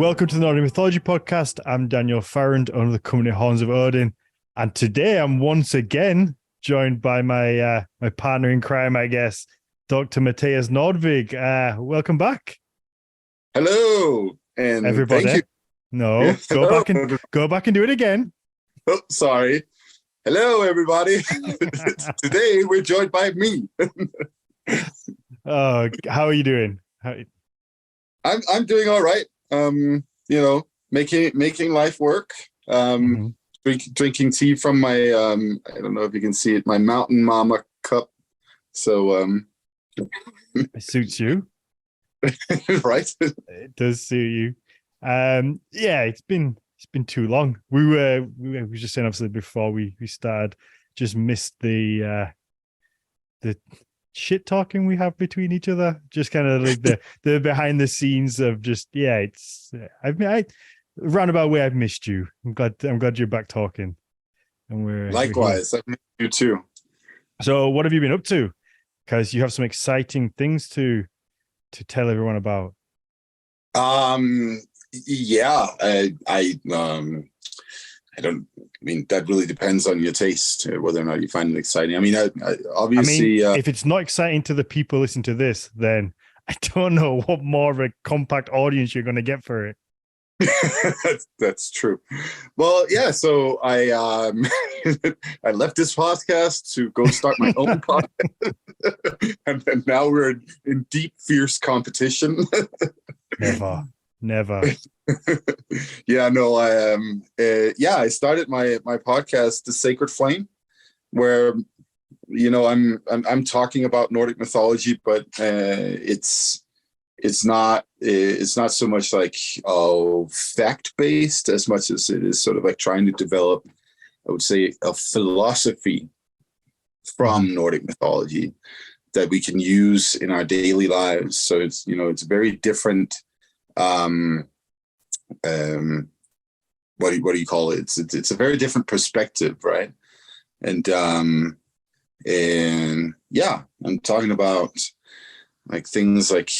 Welcome to the Nordic Mythology podcast. I'm Daniel Farrand, owner of the company Horns of Odin, and today I'm once again joined by my partner in crime, I guess, Dr. Mathias Nordvig. Welcome back. Hello, and everybody. Thank you. No, Yeah, go back and do it again. Oh, sorry. Hello, everybody. Today we're joined by me. How are you doing? I'm doing all right. Making life work. Drinking tea from my I don't know if you can see it, my Mountain Mama cup. So it suits you. Right. It does suit you. It's been too long. We were just saying, obviously, before we started, just missed the shit talking we have between each other, just kind of like the behind the scenes of just it's I roundabout way I've missed you. I'm glad you're back talking, and likewise. I missed you too. So what have you been up to? Because you have some exciting things to tell everyone about. That really depends on your taste, whether or not you find it exciting. Obviously, if it's not exciting to the people listening to this, then I don't know what more of a compact audience you're going to get for it. That's true. Well, yeah. So I I left this podcast to go start my own podcast, and then now we're in deep, fierce competition. Never. Yeah, no, I started my podcast, The Sacred Flame, where I'm talking about Nordic mythology, but it's not so much like fact based as much as it is sort of like trying to develop, I would say, a philosophy from Nordic mythology that we can use in our daily lives. So it's very different. What do you call it? It's a very different perspective, right? And I'm talking about like things like,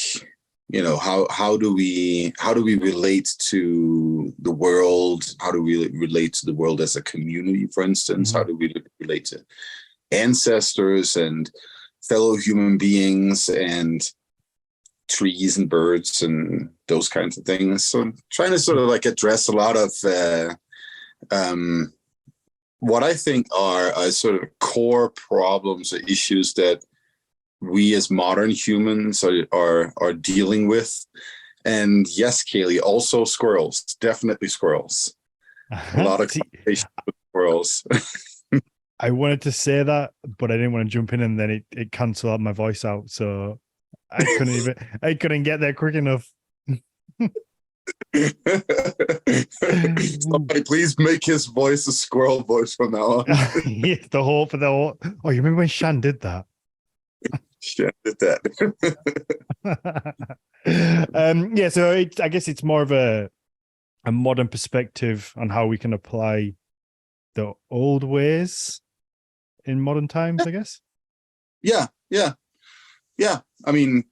how do we relate to the world? How do we relate to the world as a community, for instance? How do we relate to ancestors and fellow human beings and trees and birds and those kinds of things? So I'm trying to sort of like address a lot of what I think are sort of core problems or issues that we as modern humans are dealing with. And yes, Kaylee, also squirrels, definitely squirrels. A lot of conversation with squirrels. I wanted to say that, but I didn't want to jump in, and then it canceled out my voice out. So I couldn't get there quick enough. Somebody please make his voice a squirrel voice from now on. Yeah, the whole. Oh, you remember when Shan did that? Shan did that. So I guess it's more of a modern perspective on how we can apply the old ways in modern times, I guess. Yeah. I mean,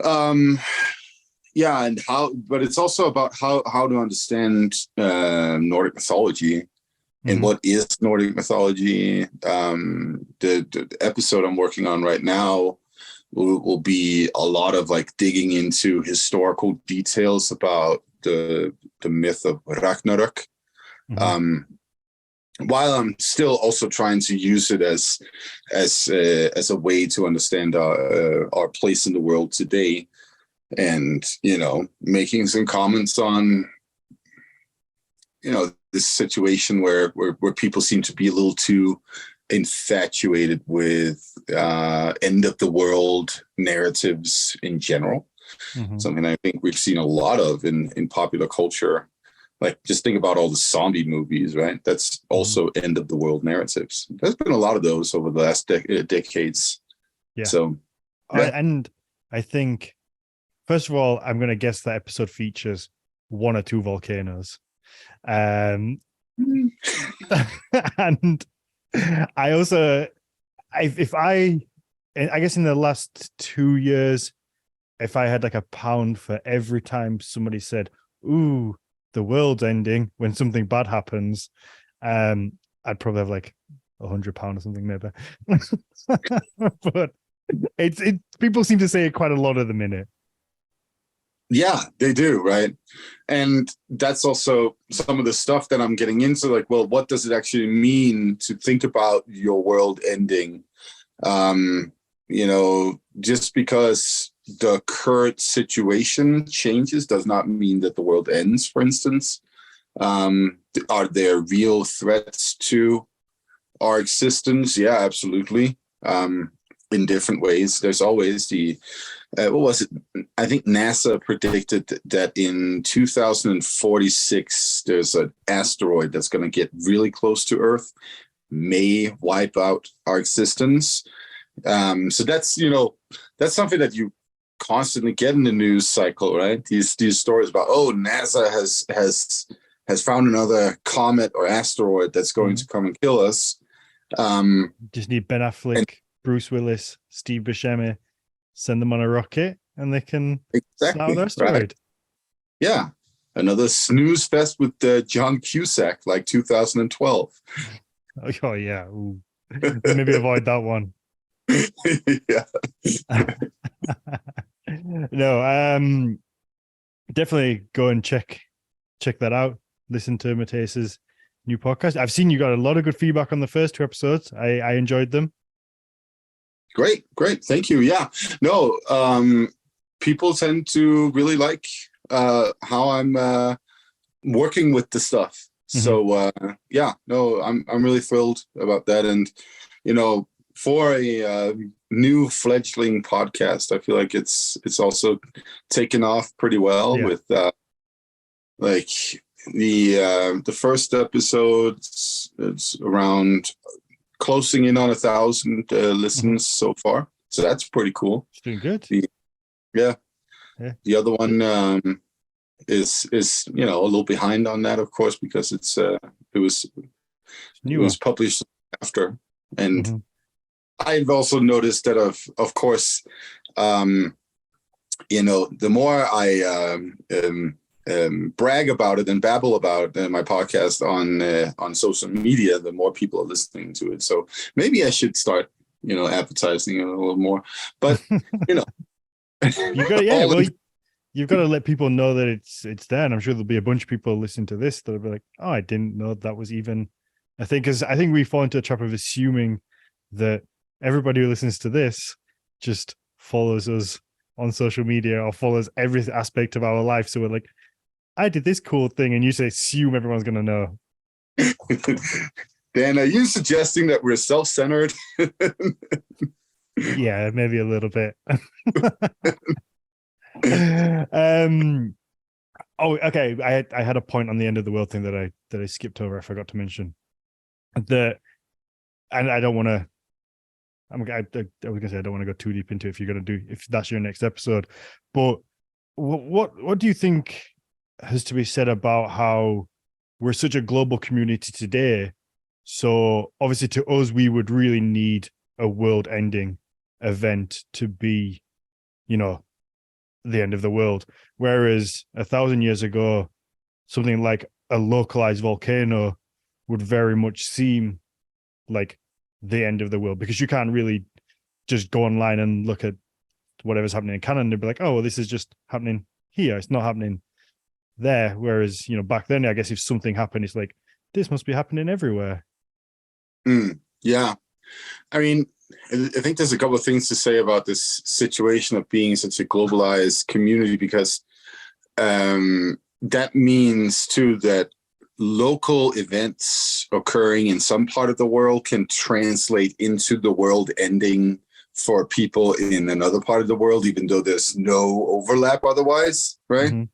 and how, but it's also about how to understand Nordic mythology and what is Nordic mythology. The episode I'm working on right now will be a lot of like digging into historical details about the myth of Ragnarok. While I'm still also trying to use it as a way to understand our place in the world today, and making some comments on this situation where people seem to be a little too infatuated with end of the world narratives in general. Something I think we've seen a lot of in popular culture. Like, just think about all the zombie movies, right? That's also end of the world narratives. There's been a lot of those over the last decades. Yeah. So, and I think, first of all, I'm going to guess that episode features one or two volcanoes. And I also, I guess in the last 2 years, if I had like £1 for every time somebody said, ooh, the world's ending when something bad happens, I'd probably have like £100 or something maybe. But it's people seem to say it quite a lot at the minute. Yeah, they do, right? And that's also some of the stuff that I'm getting into, like, well, what does it actually mean to think about your world ending? Just because the current situation changes does not mean that the world ends, for instance. Are there real threats to our existence? Yeah, absolutely. In different ways. There's always what was it? I think NASA predicted that in 2046, there's an asteroid that's going to get really close to Earth, may wipe out our existence. So that's something that you constantly get in the news cycle, right? These stories about, oh, NASA has found another comet or asteroid that's going to come and kill us. Just need Ben Affleck, Bruce Willis, Steve Buscemi, send them on a rocket and they can start their asteroid. Right. Yeah. Another snooze fest with John Cusack, like 2012. Oh yeah. Maybe avoid that one. Yeah. No, definitely go and check that out. Listen to Mathias's new podcast. I've seen you got a lot of good feedback on the first 2 episodes. I enjoyed them. Great. Thank you. Yeah. No, people tend to really like how I'm working with the stuff. Mm-hmm. So I'm really thrilled about that. And for a new fledgling podcast, I feel like it's also taken off pretty well with like the first episodes. It's around closing in on 1,000 listens so far, so that's pretty cool. It's doing good. The other one is a little behind on that, of course, because it was published after, and I've also noticed that of course the more I brag about it and babble about my podcast on social media, the more people are listening to it. So maybe I should start, advertising it a little more. But you've got to let people know that it's there. And I'm sure there'll be a bunch of people listening to this that'll be like, oh, I didn't know that was even a thing. Because I think we fall into a trap of assuming that everybody who listens to this just follows us on social media or follows every aspect of our life. So we're like, I did this cool thing, and you say assume everyone's going to know. Dan, are you suggesting that we're self-centered? Yeah, maybe a little bit. Okay. I had a point on the end of the world thing that I skipped over. I forgot to mention and I don't want to. I was gonna say I don't want to go too deep into it if that's your next episode. But what do you think has to be said about how we're such a global community today? So obviously to us, we would really need a world-ending event to be, the end of the world. Whereas 1,000 years ago, something like a localized volcano would very much seem like the end of the world, because you can't really just go online and look at whatever's happening in Canada and be like, oh, well, this is just happening here. It's not happening there. Whereas, back then, I guess if something happened, it's like, this must be happening everywhere. Yeah. I mean, I think there's a couple of things to say about this situation of being such a globalized community, because that means too that local events occurring in some part of the world can translate into the world ending for people in another part of the world, even though there's no overlap otherwise, right? Mm-hmm.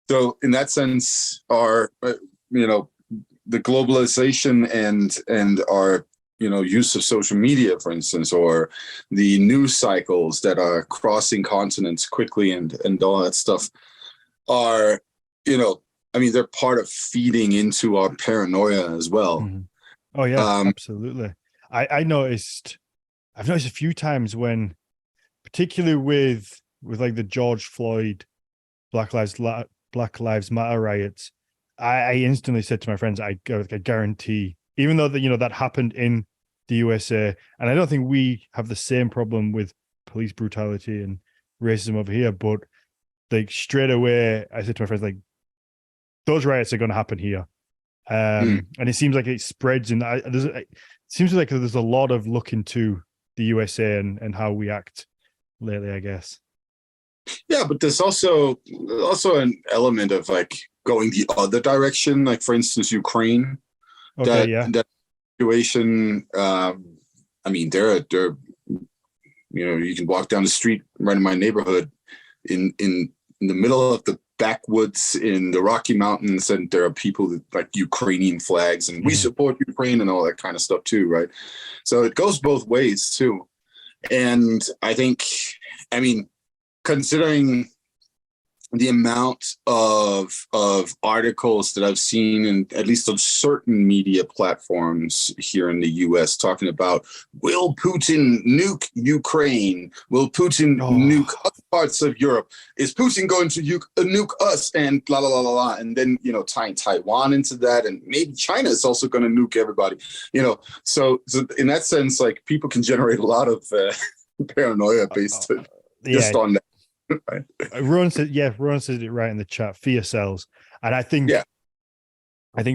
So in that sense, our the globalization and our use of social media, for instance, or the news cycles that are crossing continents quickly and all that stuff are, they're part of feeding into our paranoia as well. Mm-hmm. Oh yeah, absolutely. I've noticed a few times when, particularly with like the George Floyd Black Lives Black Lives Matter riots, I instantly said to my friends, I guarantee, even though that, that happened in the USA, and I don't think we have the same problem with police brutality and racism over here, but like straight away, I said to my friends, like, those riots are going to happen here. And it seems like it spreads it seems like there's a lot of look into the USA and how we act lately, I guess. Yeah, but there's also an element of like going the other direction. Like, for instance, Ukraine. Okay, that situation. I mean, there you can walk down the street right in my neighborhood in the middle of the backwoods in the Rocky Mountains, and there are people that like Ukrainian flags and we support Ukraine and all that kind of stuff too, right? So it goes both ways too. And I think, I mean, considering the amount of articles that I've seen in at least on certain media platforms here in the US talking about, will Putin nuke Ukraine? Will Putin nuke other parts of Europe? Is Putin going to nuke us? And blah, blah, blah, blah, blah. And then, tying Taiwan into that. And maybe China is also going to nuke everybody, So in that sense, like, people can generate a lot of paranoia based just on that. Right. Ron said it right in the chat. Fear sells, and I think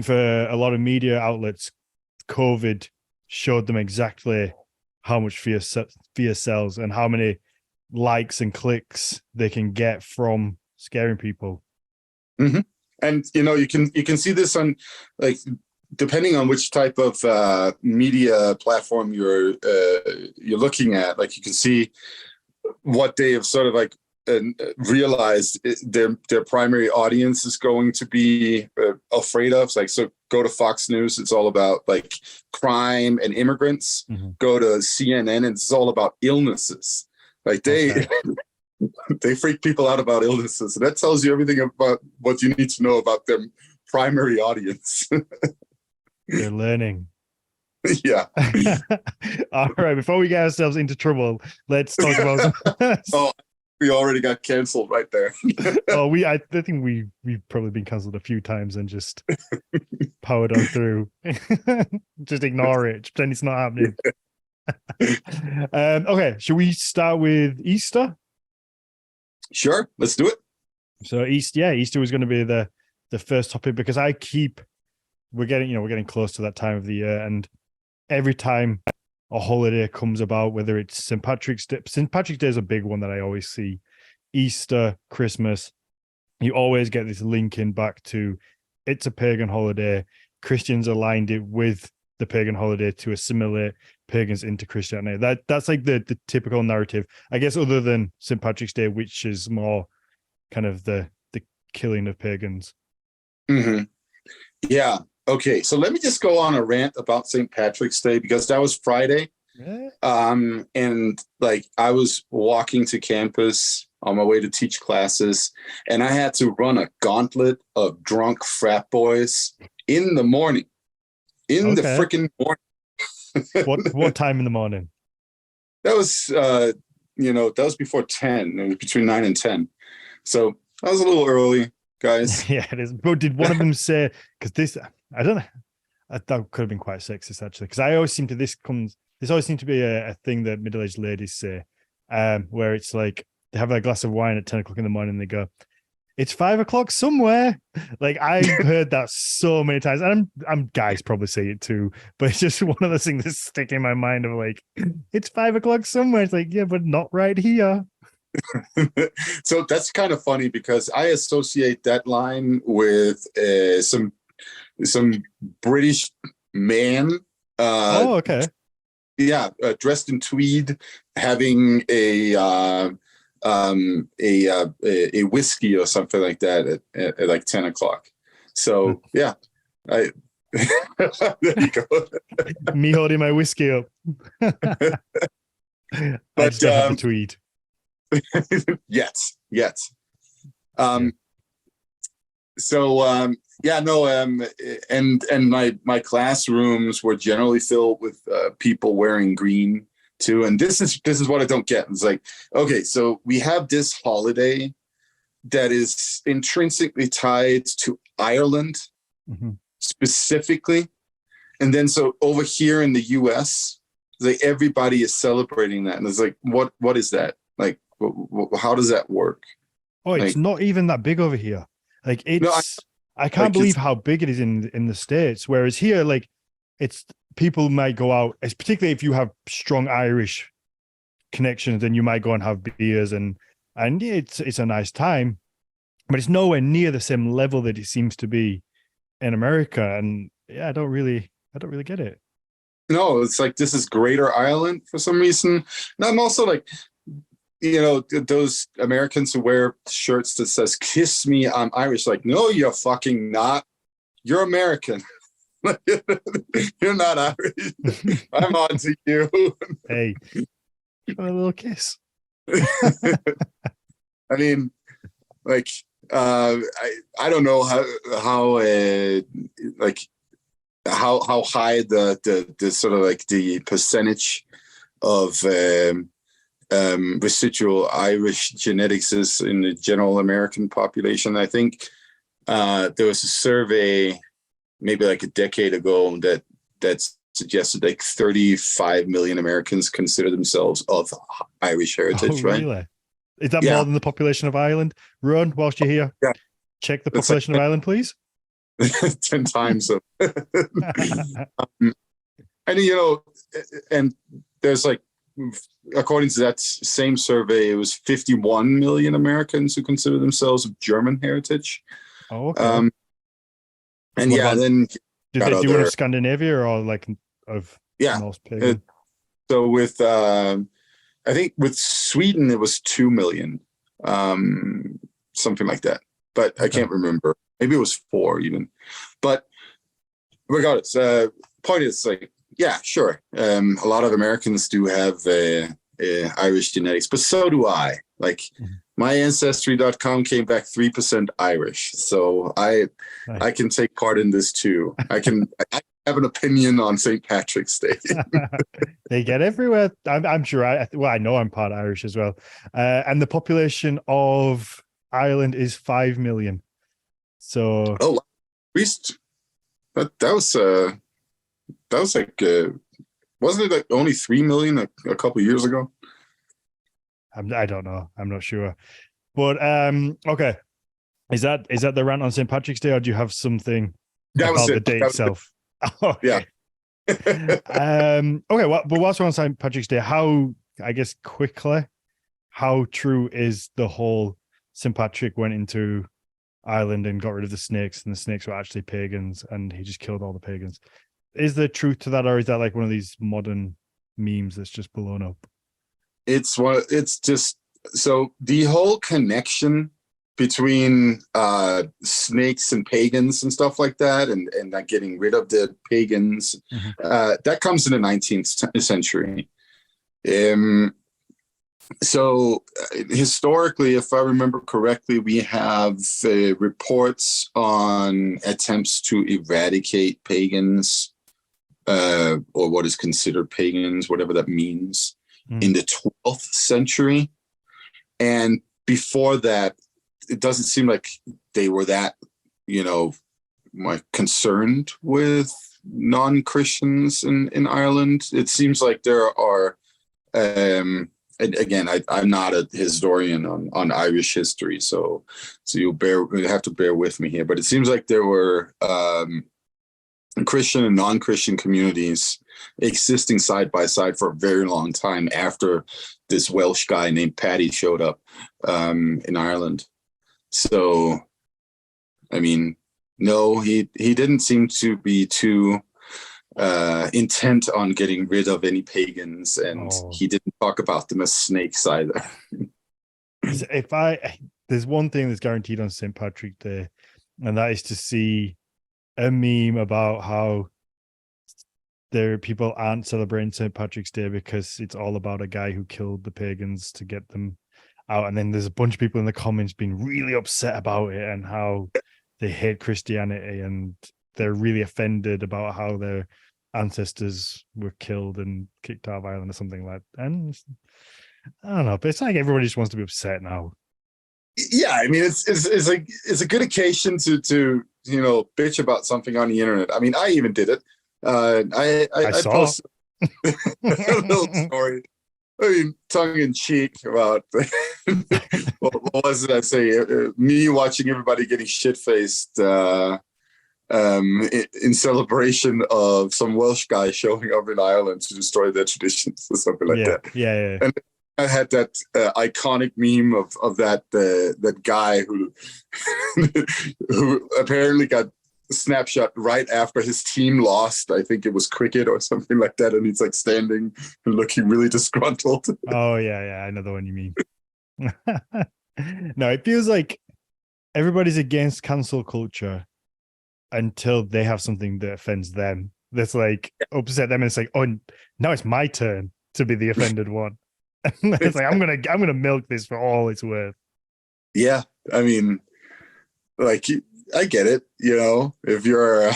for a lot of media outlets, COVID showed them exactly how much fear sells and how many likes and clicks they can get from scaring people. Mm-hmm. And you can see this on, like, depending on which type of media platform you're looking at. Like, you can see what they have sort of like realized their primary audience is going to be afraid of. Like, so go to Fox News, it's all about like crime and immigrants. Go to CNN, it's all about illnesses. Like, they freak people out about illnesses, and that tells you everything about what you need to know about their primary audience. They're learning. Yeah. All right, before we get ourselves into trouble, let's talk about we already got canceled right there. I think we've probably been canceled a few times and just powered on through. Just ignore it. Pretend it's not happening. Okay, should we start with Easter? Sure, let's do it. So Easter was going to be the first topic, because we're getting close to that time of the year, and every time a holiday comes about, whether it's St. Patrick's Day. St. Patrick's Day is a big one that I always see. Easter, Christmas, you always get this linking back to it's a pagan holiday. Christians aligned it with the pagan holiday to assimilate pagans into Christianity. That's like the typical narrative, I guess, other than St. Patrick's Day, which is more kind of the killing of pagans. Mm-hmm. Yeah. Okay, so let me just go on a rant about St. Patrick's Day, because that was Friday. And like, I was walking to campus on my way to teach classes, and I had to run a gauntlet of drunk frat boys in the morning. The freaking morning. What time in the morning? That was that was before 10. It was between 9 and 10. So I was a little early, guys. Yeah, it is. But did one of them say, because this, I don't know, that could have been quite sexist actually, because I always seem to this always seems to be a thing that middle-aged ladies say, where it's like they have a glass of wine at 10 o'clock in the morning and they go, it's 5 o'clock somewhere. Like, I've heard that so many times, and I'm guys probably say it too, but it's just one of those things that's sticking in my mind of like, it's 5 o'clock somewhere. It's like, yeah, but not right here. So that's kind of funny, because I associate that line with some British man. Okay. Yeah, dressed in tweed, having a whiskey or something like that at like 10 o'clock. So yeah, there you go. Me holding my whiskey up. But I just don't have the tweed. Yet. And my classrooms were generally filled with people wearing green too. And this is what I don't get. It's like, okay, so we have this holiday that is intrinsically tied to Ireland specifically. And then so over here in the US, like everybody is celebrating that. And it's like, what is that? Like, how does that work? Oh, it's like, not even that big over here. Like it's, no, I can't believe how big it is in the States. Whereas here, like it's people might go out, it's particularly if you have strong Irish connections, then you might go and have beers and it's a nice time, but it's nowhere near the same level that it seems to be in America. And yeah, I don't really get it. No, it's like this is Greater Ireland for some reason. And I'm also like, you know, those Americans who wear shirts that says "Kiss me, I'm Irish." Like, no, you're fucking not. You're American. You're not Irish. I'm on to you. Hey, a little kiss. I mean, like, I don't know how like how high the sort of like the percentage of residual Irish genetics is in the general American population. I think there was a survey maybe like a decade ago that suggested like 35 million Americans consider themselves of Irish heritage, right? Really? Is that more than the population of Ireland? Ron, whilst you're here, check the population of Ireland, please. 10 times. And, you know, and there's like, according to that same survey, it was 51 million Americans who consider themselves of German heritage. Oh, okay. And then did they do it of Scandinavia or like of most pagan? So with I think with Sweden it was 2 million, something like that. But I can't remember. Maybe it was 4 even. But regardless, point is like, yeah, sure. A lot of Americans do have Irish genetics, but so do I. Like my ancestry.com came back 3% Irish. So I can take part in this too. I have an opinion on St. Patrick's Day. They get everywhere. I'm sure. I know I'm part Irish as well. And the population of Ireland is 5 million. So at least that was like wasn't it like only 3 million a couple of years ago? I don't know. I'm not sure. But okay. Is that the rant on St. Patrick's Day, or do you have something about the day itself? Okay. Yeah. Okay. Well, but whilst we're on St. Patrick's Day, how true is the whole St. Patrick went into Ireland and got rid of the snakes, and the snakes were actually pagans, and he just killed all the pagans? Is there truth to that, or is that like one of these modern memes that's just blown up? It's just so the whole connection between snakes and pagans and stuff like that, and like getting rid of the pagans, that comes in the 19th century. So historically, if I remember correctly, we have reports on attempts to eradicate pagans, or what is considered pagans, whatever that means, in the 12th century. And before that, it doesn't seem like they were that, like concerned with non-Christians in Ireland. It seems like there are, and again, I'm not a historian on Irish history, so you have to bear with me here. But it seems like there were Christian and non-Christian communities existing side by side for a very long time after this Welsh guy named Paddy showed up in Ireland. So, I mean, no, he didn't seem to be too intent on getting rid of any pagans, and he didn't talk about them as snakes either. There's one thing that's guaranteed on St. Patrick's Day, and that is to see a meme about how people aren't celebrating St. Patrick's Day because it's all about a guy who killed the pagans to get them out. And then there's a bunch of people in the comments being really upset about it and how they hate Christianity and they're really offended about how their ancestors were killed and kicked out of Ireland or something like that. And I don't know, but it's like everybody just wants to be upset now. Yeah, I mean, it's a good occasion to bitch about something on the internet. I mean, I even did it. I I saw. posted a little story. I mean, tongue in cheek about what was it I say? Me watching everybody getting shit faced in celebration of some Welsh guy showing up in Ireland to destroy their traditions or something like that. Yeah. And I had that iconic meme of that guy who who apparently got snapshot right after his team lost. I think it was cricket or something like that, and he's like standing and looking really disgruntled. Oh yeah, I know the one you mean. No, it feels like everybody's against cancel culture until they have something that offends them. That's like upset them, and it's like, oh, now it's my turn to be the offended one. It's like I'm gonna milk this for all it's worth. Yeah, I mean, like I get it. If you're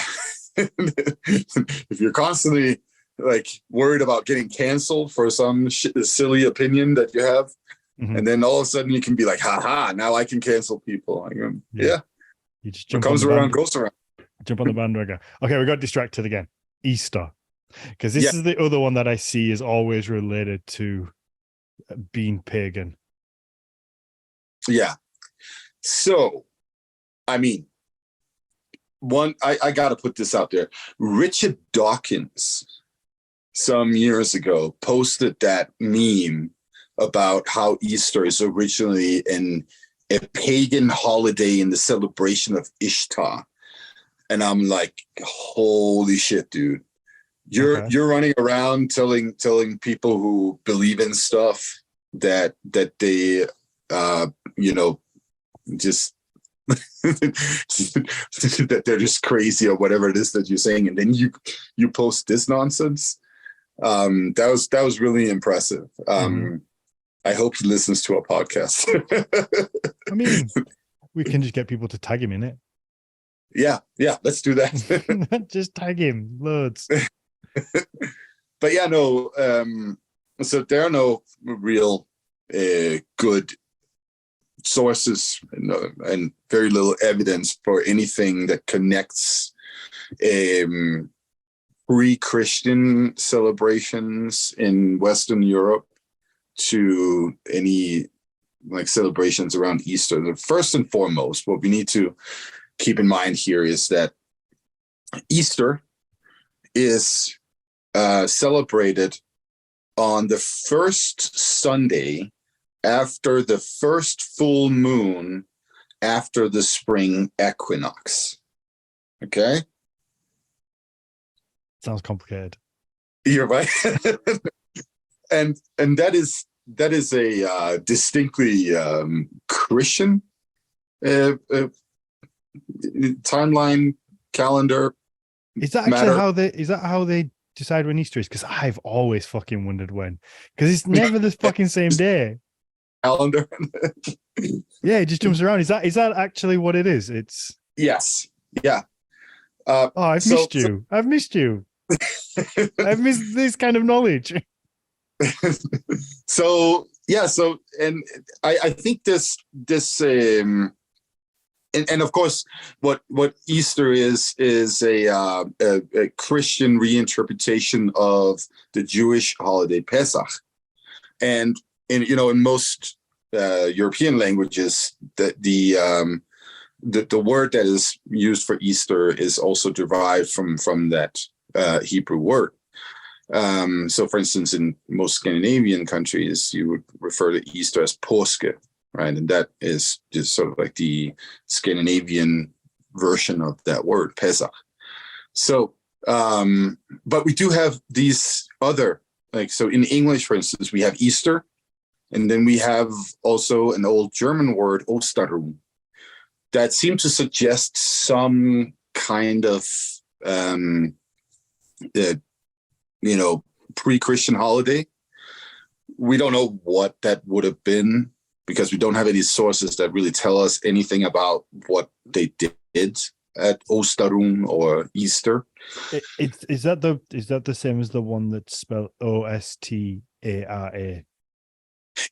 if you're constantly like worried about getting canceled for some silly opinion that you have, and then all of a sudden you can be like, haha, now I can cancel people. Yeah. You just what comes around goes around. Jump on the bandwagon. Okay, we got distracted again. Easter, because this is the other one that I see is always related to being pagan. Yeah. So, I mean, I got to put this out there. Richard Dawkins, some years ago, posted that meme about how Easter is originally a pagan holiday in the celebration of Ishtar. And I'm like, holy shit, dude. You're running around telling people who believe in stuff that they just that they're just crazy or whatever it is that you're saying, and then you post this nonsense. That was really impressive. I hope he listens to our podcast. I mean, we can just get people to tag him in it. Yeah, let's do that. Just tag him loads. But yeah, no. So there are no real good sources and very little evidence for anything that connects pre-Christian celebrations in Western Europe to any like celebrations around Easter. First and foremost, what we need to keep in mind here is that Easter is celebrated on the first Sunday after the first full moon after the spring equinox. Okay? Sounds complicated. You're right. and that is a distinctly Christian timeline calendar. Is that actually how they decide when Easter is? Because I've always fucking wondered when. Because it's never the fucking same day. Calendar. Yeah, it just jumps around. Is that actually what it is? It's yes. Yeah. I've missed you. I've missed you. I've missed this kind of knowledge. So and I think this and of course what Easter is a Christian reinterpretation of the Jewish holiday Pesach, and in most European languages that the word that is used for Easter is also derived from that Hebrew word. So, for instance, in most Scandinavian countries, you would refer to Easter as påske, right? And that is just sort of like the Scandinavian version of that word, Pesach. So, but we do have these other, so in English, for instance, we have Easter, and then we have also an old German word, Ostarun, that seemed to suggest some kind of pre-Christian holiday. We don't know what that would have been because we don't have any sources that really tell us anything about what they did at Ostarun or Easter. Is that the same as the one that's spelled Ostara?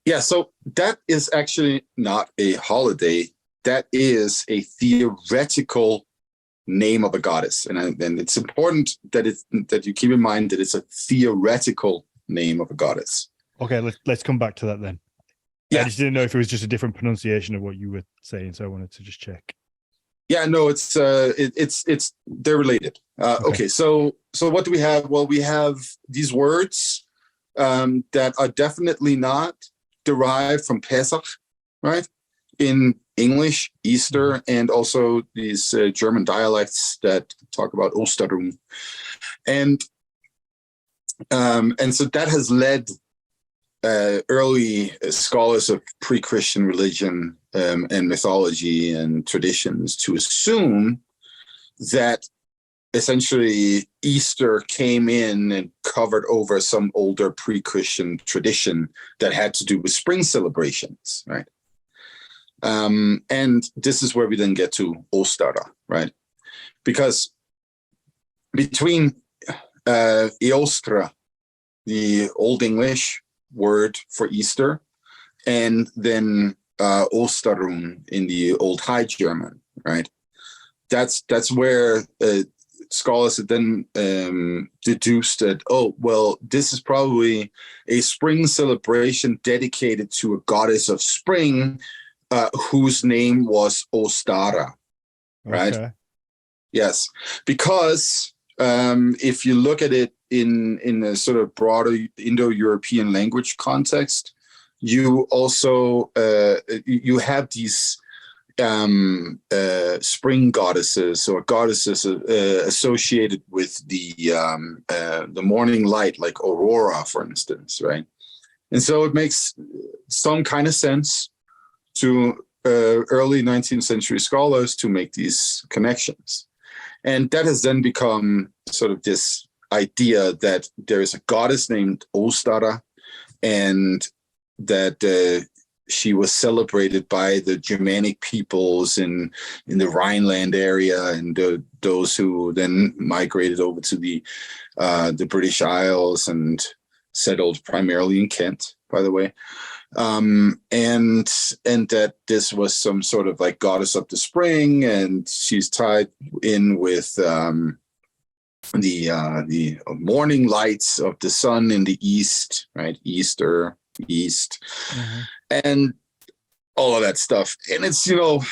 Yeah, so that is actually not a holiday. That is a theoretical name of a goddess, and it's important that you keep in mind that it's a theoretical name of a goddess. Okay, let's come back to that then. Yeah. I just didn't know if it was just a different pronunciation of what you were saying, so I wanted to just check. Yeah, no, it's they're related. Okay, so what do we have? Well, we have these words that are definitely not derived from Pesach, right? In English, Easter, and also these German dialects that talk about Ostarun, and so that has led early scholars of pre-Christian religion and mythology and traditions to assume that essentially Easter came in and covered over some older pre-Christian tradition that had to do with spring celebrations, right? And this is where we then get to Ostara, right? Because between Eostra, the Old English word for Easter, and then Ostarun in the Old High German, right? That's where scholars have then deduced that, oh, well, this is probably a spring celebration dedicated to a goddess of spring whose name was Ostara, right? Okay. Yes, because if you look at it in a sort of broader Indo-European language context, you also you have these spring goddesses or goddesses associated with the morning light, like Aurora, for instance, right? And so it makes some kind of sense to early 19th century scholars to make these connections. And that has then become sort of this idea that there is a goddess named Ostara, and that she was celebrated by the Germanic peoples in the Rhineland area, and those who then migrated over to the British Isles and settled primarily in Kent, by the way. And that this was some sort of like goddess of the spring, and she's tied in with the morning lights of the sun in the east, right? Easter, east, and all of that stuff. And it's, you know,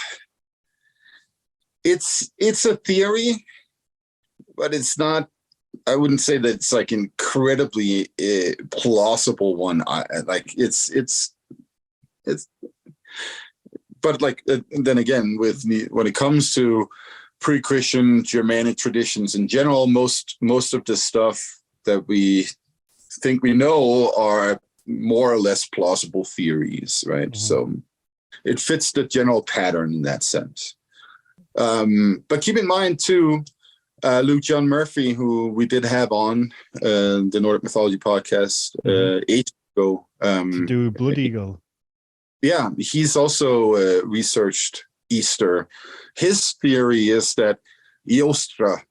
it's a theory, but it's not. I wouldn't say that it's like incredibly plausible one. But like then again, when it comes to pre-Christian Germanic traditions in general, most of the stuff that we think we know are more or less plausible theories, right? So it fits the general pattern in that sense. But keep in mind too, Luke John Murphy, who we did have on the Nordic Mythology podcast ages ago. To do Blood Eagle. Yeah, he's also researched Easter. His theory is that Eostra,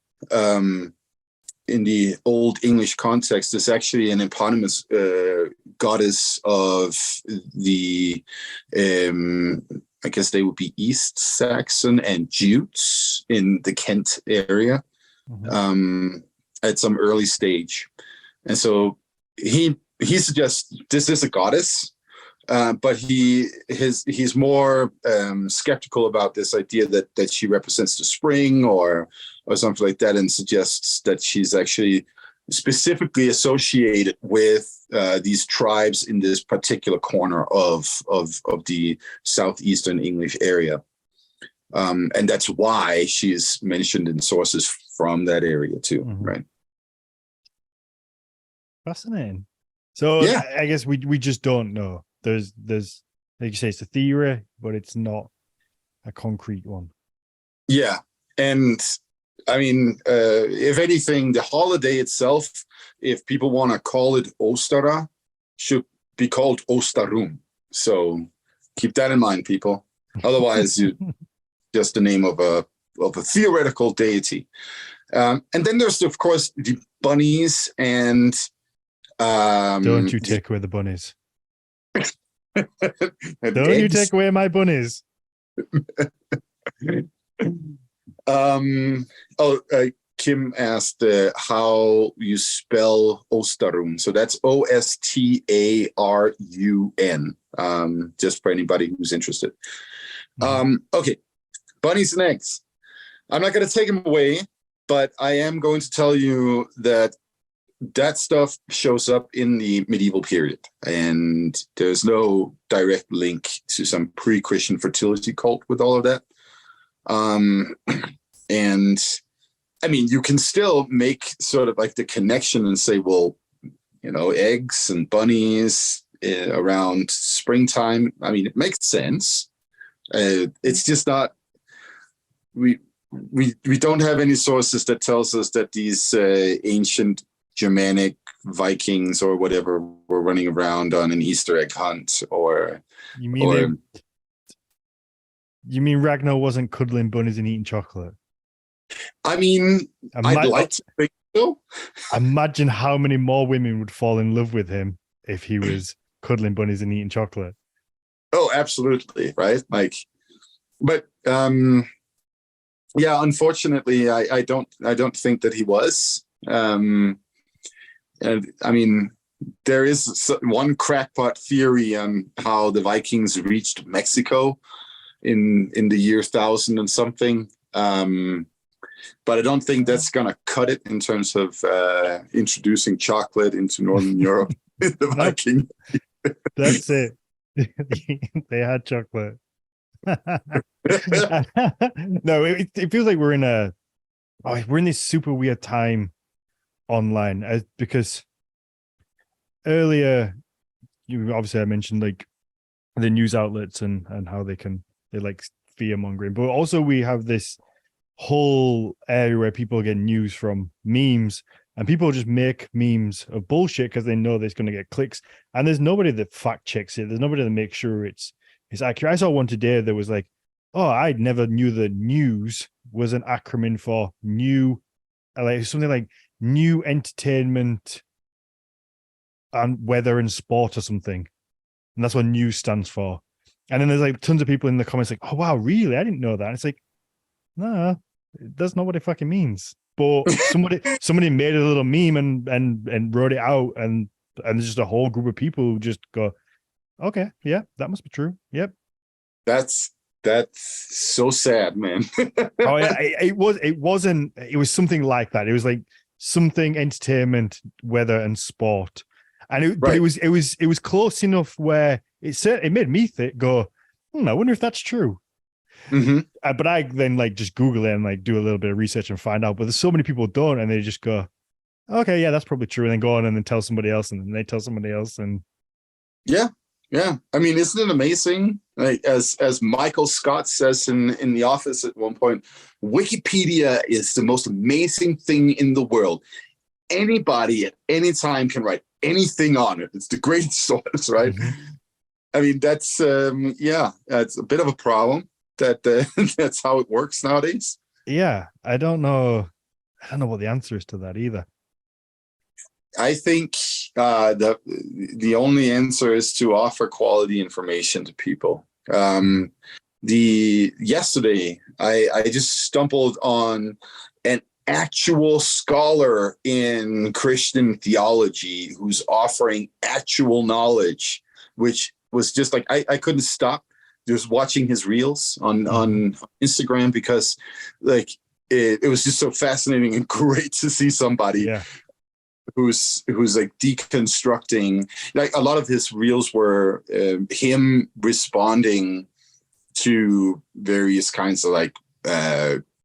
in the Old English context, is actually an eponymous goddess of the, I guess they would be East Saxon and Jutes in the Kent area. At some early stage. And so he suggests this is a goddess, but he's more skeptical about this idea that she represents the spring or something like that, and suggests that she's actually specifically associated with these tribes in this particular corner of the southeastern English area. And that's why she's mentioned in sources from that area too, right? Fascinating. So yeah. I guess we just don't know. There's like you say, it's a theory, but it's not a concrete one. Yeah, and I mean, if anything, the holiday itself, if people want to call it Ostara, should be called Ostarun. So keep that in mind, people. Otherwise, just the name of a theoretical deity. And then there's, of course, the bunnies and... Don't you take away the bunnies. And Don't you eggs. take away my bunnies. Kim asked how you spell Ostarun. So that's Ostarun. Just for anybody who's interested. Okay, bunnies and eggs. I'm not going to take them away, but I am going to tell you that stuff shows up in the medieval period, and there's no direct link to some pre-Christian fertility cult with all of that. And I mean, you can still make sort of like the connection and say, well, eggs and bunnies around springtime. I mean, it makes sense. It's just not, we don't have any sources that tells us that these ancient Germanic Vikings or whatever were running around on an Easter egg hunt, or you mean Ragnar wasn't cuddling bunnies and eating chocolate? I mean, I'd like to think so. Imagine how many more women would fall in love with him if he was cuddling bunnies and eating chocolate. Oh, absolutely, right? Like, but yeah, unfortunately, I don't think that he was. And I mean, there is one crackpot theory on how the Vikings reached Mexico in the year 1000 and something. But I don't think that's going to cut it in terms of introducing chocolate into Northern Europe. The Viking. That's it. They had chocolate. No, it feels like we're in this super weird time online, because earlier I mentioned like the news outlets and how they like fear mongering, but also we have this whole area where people get news from memes, and people just make memes of bullshit because they know there's going to get clicks, and there's nobody that fact checks it. There's nobody that makes sure it's accurate. I saw one today that was like, oh, I never knew the news was an acronym for new, like something like new entertainment and weather and sport or something, and that's what news stands for. And then there's like tons of people in the comments like, oh wow, really? I didn't know that. And it's like, no, that's not what it fucking means. But somebody made a little meme and wrote it out, and there's just a whole group of people who just go, okay, yeah, that must be true. Yep. That's so sad, man. Oh yeah, it was something like that. It was like something entertainment, weather, and sport, and but it was close enough where it made me go, I wonder if that's true. Mm-hmm. But I then like just Google it and like do a little bit of research and find out. But there's so many people don't, and they just go, okay, yeah, that's probably true, and then go on and then tell somebody else, and then they tell somebody else, and yeah. I mean, isn't it amazing? Like, as Michael Scott says in The Office at one point, Wikipedia is the most amazing thing in the world. Anybody at any time can write anything on it. It's the greatest source, right? Mm-hmm. I mean, that's that's a bit of a problem. That's how it works nowadays. Yeah, I don't know what the answer is to that either. I think the only answer is to offer quality information to people. Yesterday, I just stumbled on an actual scholar in Christian theology who's offering actual knowledge, which was just like I couldn't stop just watching his reels on Instagram, because like it was just so fascinating and great to see somebody who's like deconstructing. Like, a lot of his reels were him responding to various kinds of like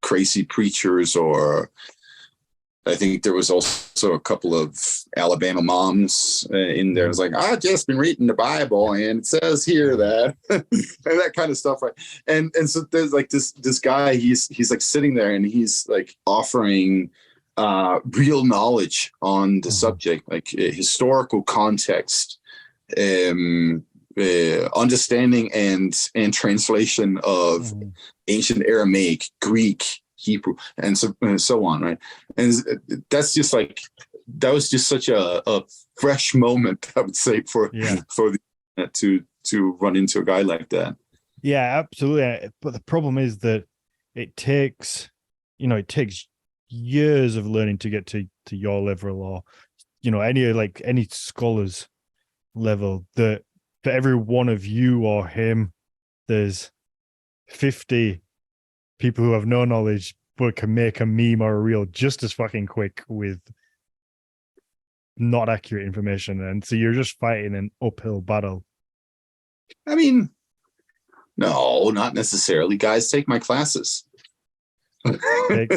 crazy preachers, or I think there was also a couple of Alabama moms in there. It's like, I've just been reading the Bible and it says here that, and that kind of stuff, right? And so there's like this guy, he's like sitting there and he's like offering real knowledge on the subject, like historical context, understanding and translation of ancient Aramaic, Greek, Hebrew, and so on, right? And that's just like, that was just such a fresh moment, I would say, for the internet to run into a guy like that. Yeah, absolutely. But the problem is that it takes years of learning to get to your level, or any scholar's level. That for every one of you or him, there's 50 people who have no knowledge but can make a meme or a reel just as fucking quick with not accurate information. And so you're just fighting an uphill battle. I mean, no, not necessarily. Guys, take my classes. A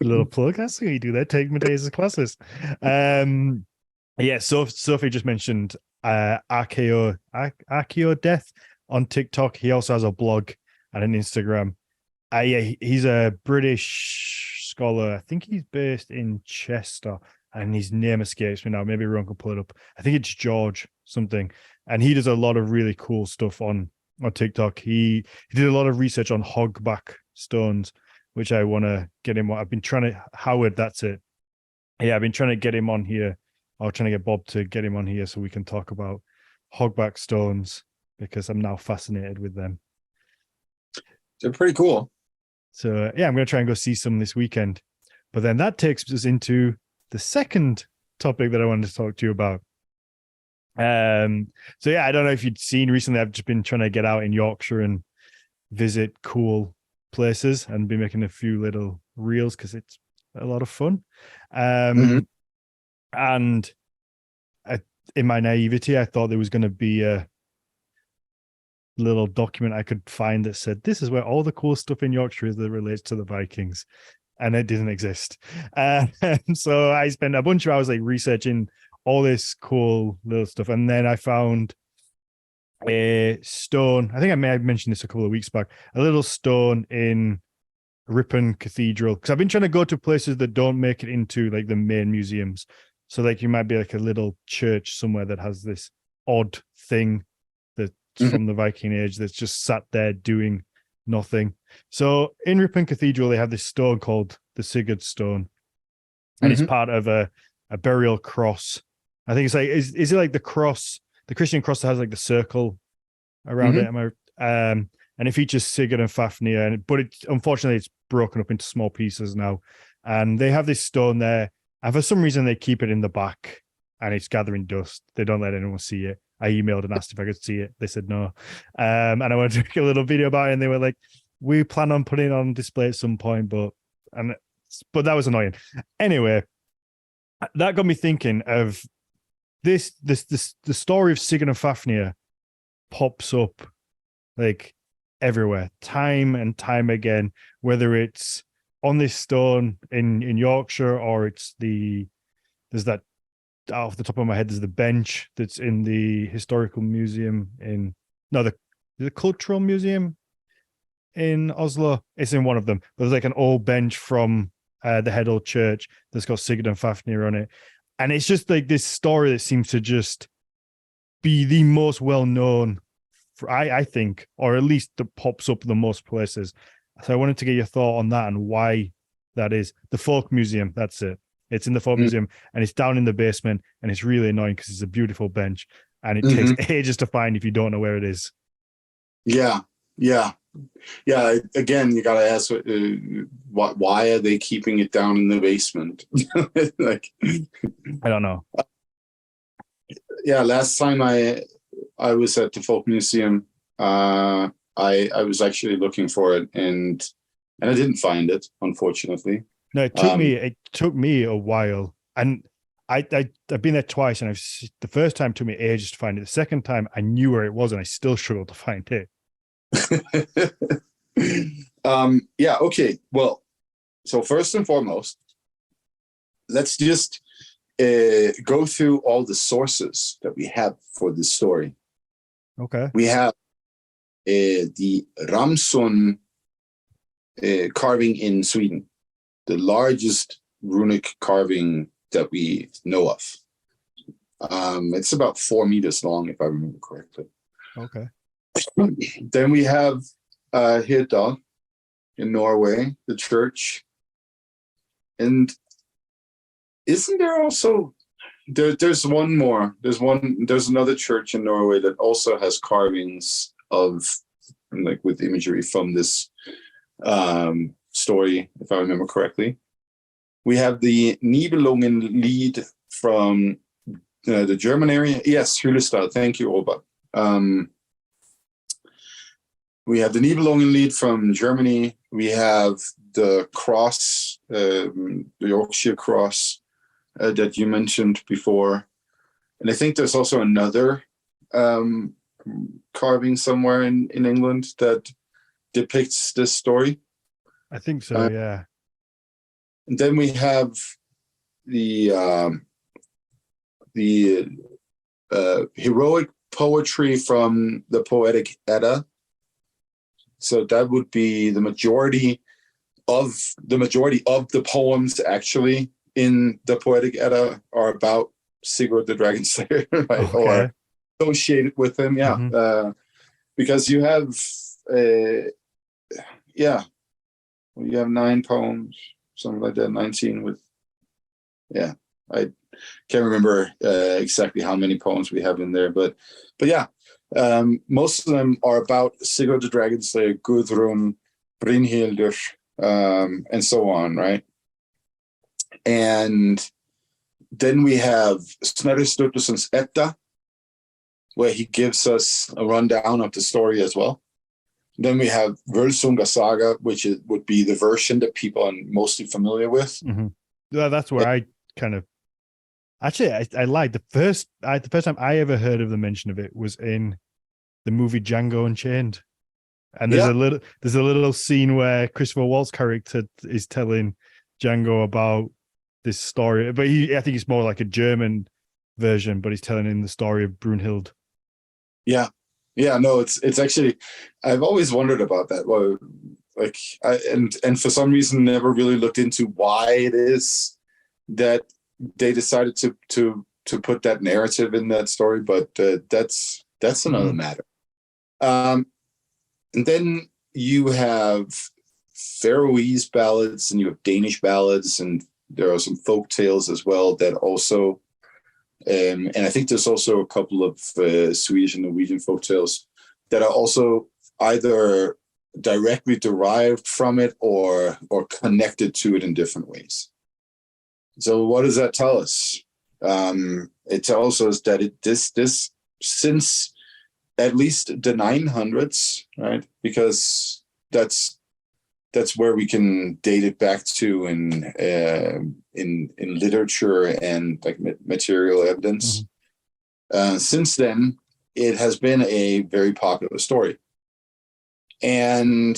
little plug. I see you do that. Take Mathias' classes. Yeah, so Sophie just mentioned Archeo Death on TikTok. He also has a blog and an Instagram. Yeah, he's a British scholar. I think he's based in Chester, and his name escapes me now. Maybe everyone can pull it up. I think it's George something, and he does a lot of really cool stuff on TikTok. He did a lot of research on hogback stones, which I want to get him on. I've been trying to Howard. That's it. Yeah, I've been trying to get him on here. I'm trying to get Bob to get him on here so we can talk about hogback stones, because I'm now fascinated with them. They're pretty cool. So yeah, I'm going to try and go see some this weekend. But then that takes us into the second topic that I wanted to talk to you about. So yeah, I don't know if you'd seen recently, I've just been trying to get out in Yorkshire and visit cool places and be making a few little reels because it's a lot of fun. And in my naivety, I thought there was going to be a little document I could find that said, this is where all the cool stuff in Yorkshire is that relates to the Vikings. And it didn't exist. So I spent a bunch of hours researching all this cool little stuff. And then I found a stone. I think I may have mentioned this a couple of weeks back, a little stone in Ripon Cathedral. Because I've been trying to go to places that don't make it into the main museums. So you might be a little church somewhere that has this odd thing that's from the Viking Age that's just sat there doing nothing. So in Ripon Cathedral, they have this stone called the Sigurd stone. And it's part of a burial cross. I think it's is it the cross, the Christian cross that has the circle around it? And it features Sigurd and Fafnir, but unfortunately it's broken up into small pieces now. And they have this stone there. And for some reason, they keep it in the back and it's gathering dust. They don't let anyone see it. I emailed and asked if I could see it. They said no. And I wanted to make a little video about it. And they were like, we plan on putting it on display at some point, but that was annoying. Anyway, that got me thinking of the story of Sigurd and Fafnir pops up everywhere, time and time again, whether it's on this stone in Yorkshire, or there's that, off the top of my head, there's the bench that's in the historical museum the cultural museum in Oslo. It's in one of them. There's an old bench from the Heddle Church that's got Sigurd and Fafnir on it. And it's just this story that seems to just be the most well-known, I think, or at least that pops up the most places. So I wanted to get your thought on that and why that is. The Folk Museum, that's it. It's in the Folk Museum, and it's down in the basement, and it's really annoying because it's a beautiful bench, and it takes ages to find if you don't know where it is. Yeah. Again, you got to ask, why are they keeping it down in the basement? I don't know. Yeah, last time I was at the Folk Museum, I was actually looking for it, and I didn't find it, unfortunately. No, it took me a while, and I've been there twice, and the first time took me ages to find it. The second time I knew where it was, and I still struggled to find it. Yeah. Okay. Well, so first and foremost, let's just go through all the sources that we have for this story. Okay. We have the Ramsson carving in Sweden, the largest runic carving that we know of. It's about 4 meters long, if I remember correctly. Okay. Then we have Hirdal in Norway, the church. And isn't there also, There's one more. There's another church in Norway that also has carvings of, like, with imagery from this story, if I remember correctly. We have the Nibelungen lead from the German area. Yes, Hyllestad. Thank you, Oba. We have the Nibelungen lead from Germany. We have the cross, the Yorkshire cross that you mentioned before. And I think there's also another carving somewhere in England that depicts this story. I think so, yeah. And then we have the heroic poetry from the Poetic Edda. So that would be the majority of the poems actually in the Poetic Edda are about Sigurd the Dragon Slayer, right? Okay. Or associated with him, yeah. Mm-hmm. Because you have, you have 9 poems, something like that, 19 with, I can't remember exactly how many poems we have in there, but yeah, most of them are about Sigurd the Dragon Slayer, Gudrun, Brynhildur, and so on, right? And then we have Snorri Sturluson's Edda, where he gives us a rundown of the story as well. Then we have Völsunga Saga, which would be the version that people are mostly familiar with. Mm-hmm. Yeah, that's where I kind of actually I lied. The first time I ever heard of the mention of it was in the movie Django Unchained, and there's a little scene where Christopher Waltz's character is telling Django about this story, but I think it's more like a German version, but he's telling him the story of Brunhild. Yeah, no, it's actually, I've always wondered about that. Well, like, and for some reason never really looked into why it is that they decided to put that narrative in that story, but that's another matter. And then you have Faroese ballads and you have Danish ballads, and there are some folk tales as well that also. And I think there's also a couple of Swedish and Norwegian folktales that are also either directly derived from it or connected to it in different ways. So what does that tell us? It tells us that this since at least the 900s, right? Because that's where we can date it back to in literature and like material evidence. Mm-hmm. Since then, it has been a very popular story, and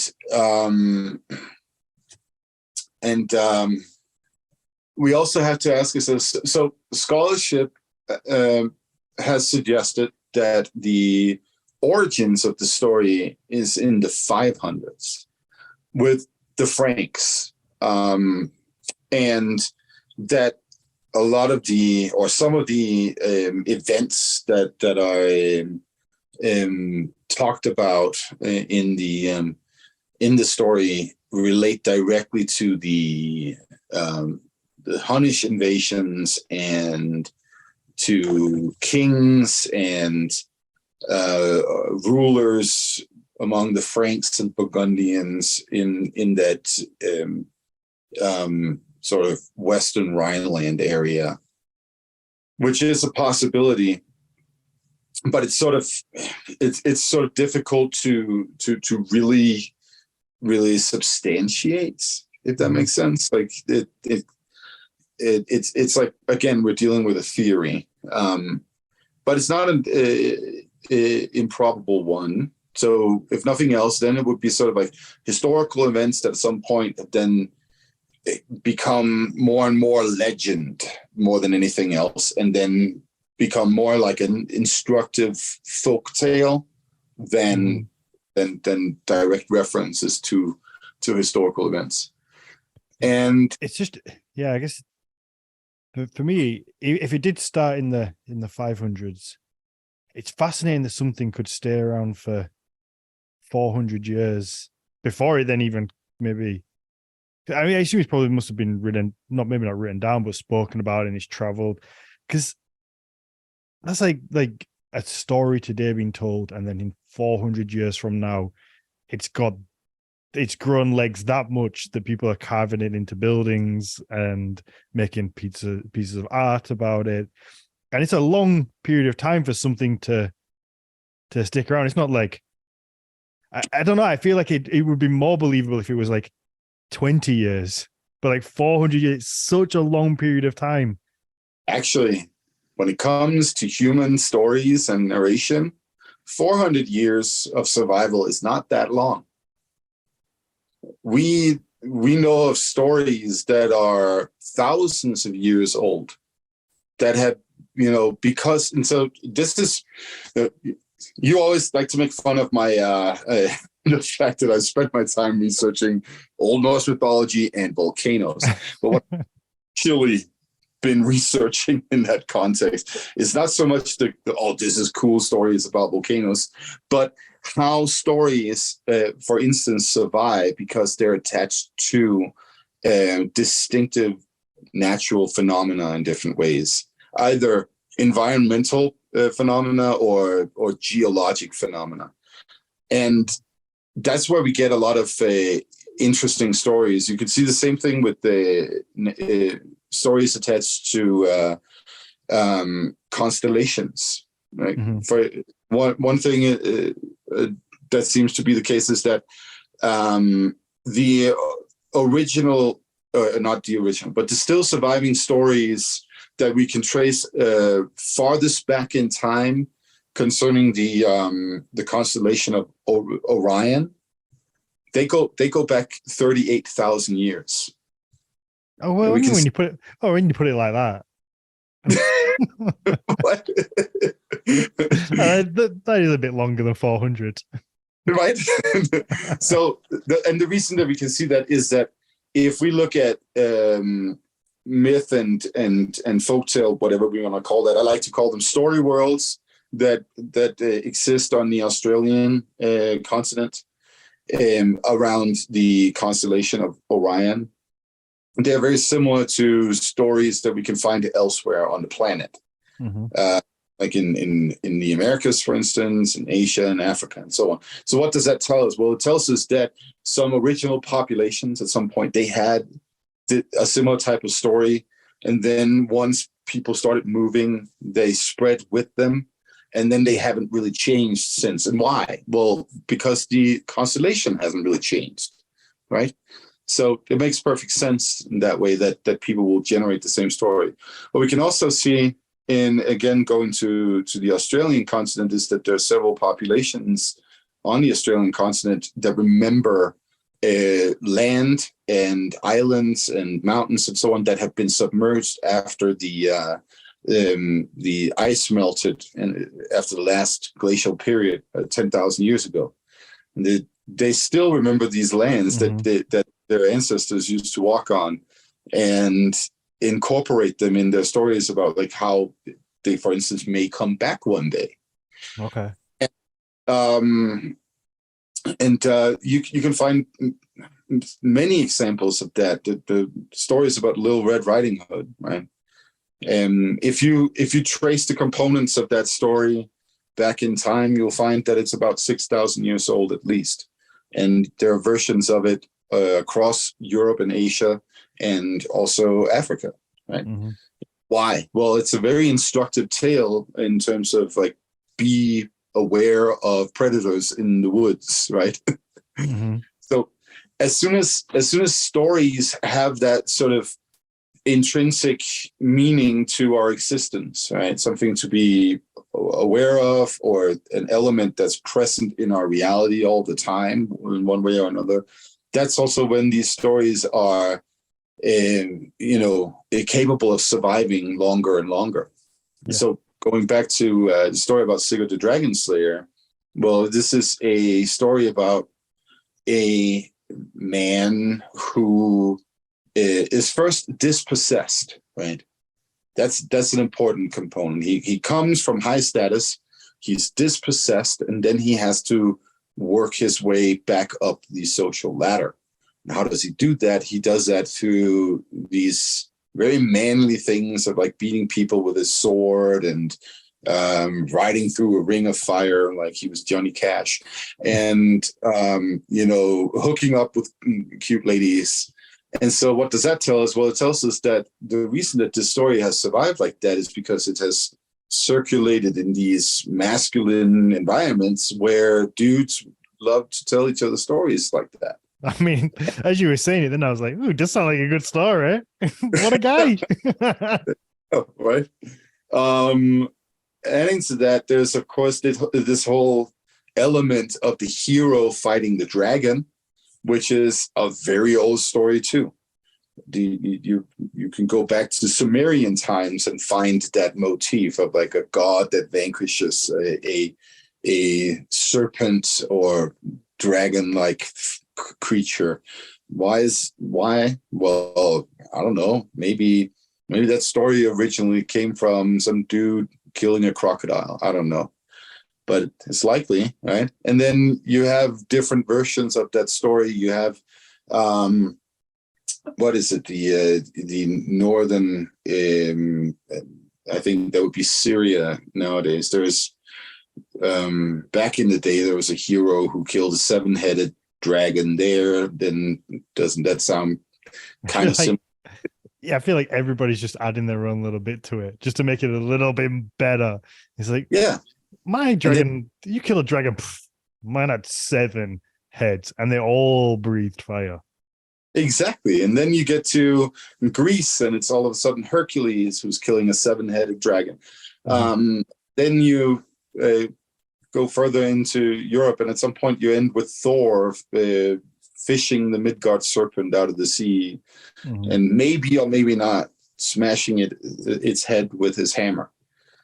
we also have to ask ourselves. So scholarship has suggested that the origins of the story is in the 500s. With the Franks, and that a lot of some of the events that are talked about in the story relate directly to the Hunnish invasions and to kings and rulers among the Franks and Burgundians in that sort of Western Rhineland area, which is a possibility, but it's sort of difficult to really substantiate, if that makes sense. Like it's like, again, we're dealing with a theory, but it's not an improbable one. So if nothing else, then it would be sort of like historical events that at some point then become more and more legend more than anything else, and then become more like an instructive folk tale than direct references to historical events. And it's just, I guess for me, if it did start in the 500s, it's fascinating that something could stay around for 400 years before it then even maybe. I mean, I assume it probably must have been written, maybe not written down, but spoken about in his travel. Because That's like a story today being told, and then in 400 years from now, it's grown legs that much that people are carving it into buildings and making pieces of art about it. And it's a long period of time for something to stick around. It's not like I don't know. I feel like it would be more believable if it was like 20 years, but like 400 years, such a long period of time. Actually, when it comes to human stories and narration, 400 years of survival is not that long. We know of stories that are thousands of years old that have, because, and so this is, you always like to make fun of my, the fact that I spent my time researching Old Norse mythology and volcanoes. But what I've actually been researching in that context is not so much this is cool stories about volcanoes, but how stories, for instance, survive because they're attached to distinctive natural phenomena in different ways, either environmental phenomena or geologic phenomena. And that's where we get a lot of interesting stories. You can see the same thing with the stories attached to constellations, right? Mm-hmm. For one thing that seems to be the case is that the original, not the original, but the still surviving stories that we can trace farthest back in time concerning the constellation of Orion, they go back 38,000 years. Oh well, when you put it like that. What? That is a bit longer than 400, right? So, the reason that we can see that is that if we look at myth and folktale, whatever we want to call that, I like to call them story worlds that exist on the Australian continent around the constellation of Orion. They're very similar to stories that we can find elsewhere on the planet, mm-hmm. Like in the Americas, for instance, in Asia and Africa and so on. So what does that tell us? Well, it tells us that some original populations at some point, they had a similar type of story. And then once people started moving, they spread with them. And then they haven't really changed since. And why? Well, because the constellation hasn't really changed, right? So it makes perfect sense in that way that people will generate the same story. What we can also see again, going to the Australian continent, is that there are several populations on the Australian continent that remember land and islands and mountains and so on that have been submerged after the ice melted and after the last glacial period 10,000 years ago. And they still remember these lands mm-hmm. that their ancestors used to walk on, and incorporate them in their stories about like how they, for instance, may come back one day. Okay. And you can find many examples of that. The stories about Little Red Riding Hood, right? And if you trace the components of that story back in time, you'll find that it's about 6,000 years old at least. And there are versions of it across Europe and Asia and also Africa, right? Mm-hmm. Why? Well, it's a very instructive tale in terms of like, be aware of predators in the woods, right? Mm-hmm. So as soon as stories have that sort of intrinsic meaning to our existence, right? Something to be aware of, or an element that's present in our reality all the time in one way or another. That's also when these stories are, capable of surviving longer and longer. Yeah. So going back to the story about Sigurd the Dragon Slayer, well, this is a story about a man who is first dispossessed, right? That's an important component. He comes from high status, he's dispossessed, and then he has to work his way back up the social ladder. And how does he do that? He does that through these very manly things of like beating people with his sword and riding through a ring of fire like he was Johnny Cash, and hooking up with cute ladies. And so what does that tell us? Well, it tells us that the reason that this story has survived like that is because it has circulated in these masculine environments where dudes love to tell each other stories like that. I mean, as you were saying it, then I was like, ooh, this sounds like a good story. What a guy. Oh, right. Adding to that, there's, of course, this whole element of the hero fighting the dragon, which is a very old story, too. You can go back to Sumerian times and find that motif of like a god that vanquishes a serpent or dragon-like creature. Why? Well, I don't know. Maybe that story originally came from some dude killing a crocodile. I don't know, but it's likely, right? And then you have different versions of that story. You have what is it? The northern, I think that would be Syria nowadays. There's back in the day, there was a hero who killed a 7-headed dragon there. Then doesn't that sound kind of similar? Yeah, I feel like everybody's just adding their own little bit to it just to make it a little bit better. It's like, yeah, my dragon, you kill a dragon, mine had 7 heads and they all breathed fire. Exactly. And then you get to Greece and it's all of a sudden Hercules who's killing a 7-headed dragon. Mm-hmm. Then you go further into Europe and at some point you end with Thor fishing the Midgard serpent out of the sea, mm-hmm. and maybe or maybe not smashing its head with his hammer.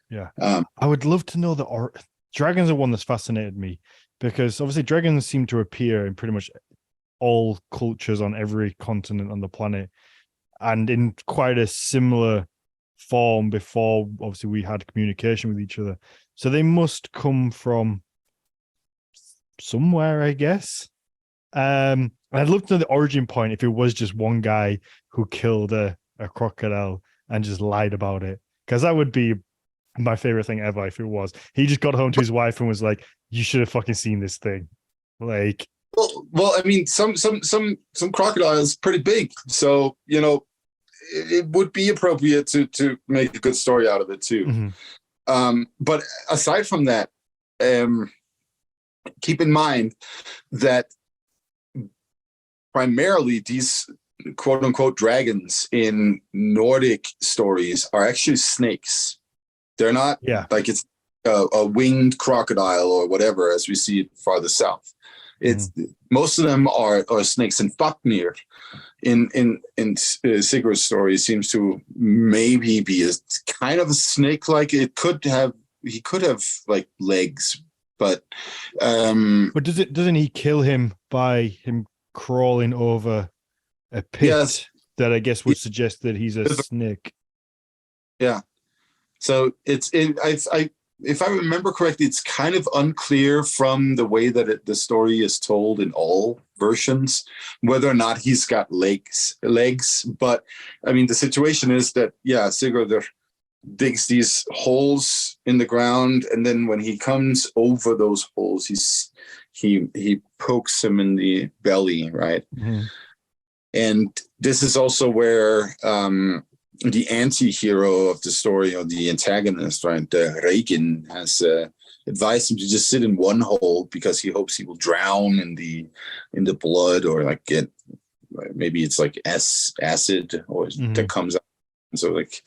Yeah. I would love to know dragons are one that's fascinated me because obviously dragons seem to appear in pretty much all cultures on every continent on the planet and in quite a similar form before obviously we had communication with each other. So they must come from somewhere, I guess. I'd love to know the origin point if it was just one guy who killed a crocodile and just lied about it, because that would be my favorite thing ever if it was. He just got home to his wife and was like, you should have fucking seen this thing. Like, well, I mean, some crocodiles pretty big, so it would be appropriate to make a good story out of it too. Mm-hmm. But aside from that, keep in mind that primarily these quote unquote dragons in Nordic stories are actually snakes. They're not like it's a winged crocodile or whatever as we see it farther south. It's most of them are snakes. And Fafnir in Sigurd's story seems to maybe be a kind of a snake. Like he could have like legs, but doesn't he kill him by him crawling over a pit that I guess would suggest that he's a snake? Yeah. So if I remember correctly, it's kind of unclear from the way that the story is told in all versions whether or not he's got legs. But I mean, the situation is that Sigurd digs these holes in the ground, and then when he comes over those holes, he pokes him in the belly, right? Mm-hmm. And this is also where the anti-hero of the story, or the antagonist, right, Regin, has advised him to just sit in one hole because he hopes he will drown in the blood, or like get, maybe it's like acid or that comes out. So like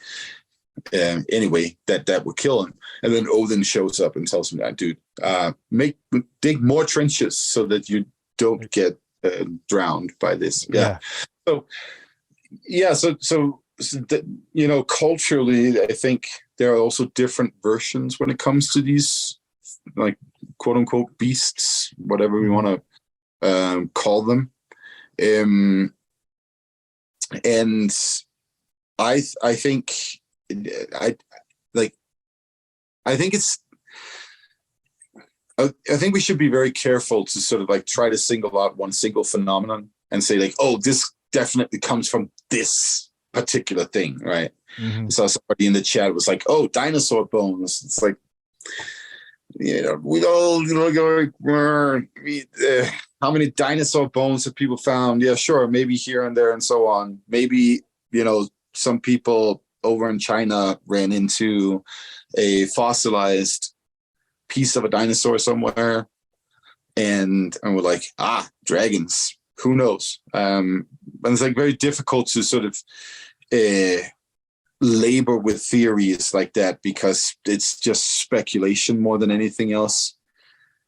anyway, that would kill him. And then Odin shows up and tells him that, dude, dig more trenches so that you don't get drowned by this. So culturally, I think there are also different versions when it comes to these, like, quote unquote beasts, whatever we want to call them. And I think we should be very careful to sort of like try to single out one single phenomenon and say like, oh, this definitely comes from this particular thing, right? Mm-hmm. I saw somebody in the chat was like, "Oh, dinosaur bones." It's like, we all, how many dinosaur bones have people found? Yeah, sure, maybe here and there and so on. Maybe, some people over in China ran into a fossilized piece of a dinosaur somewhere, and we're like, dragons. Who knows? And it's like very difficult to sort of labor with theories like that because it's just speculation more than anything else.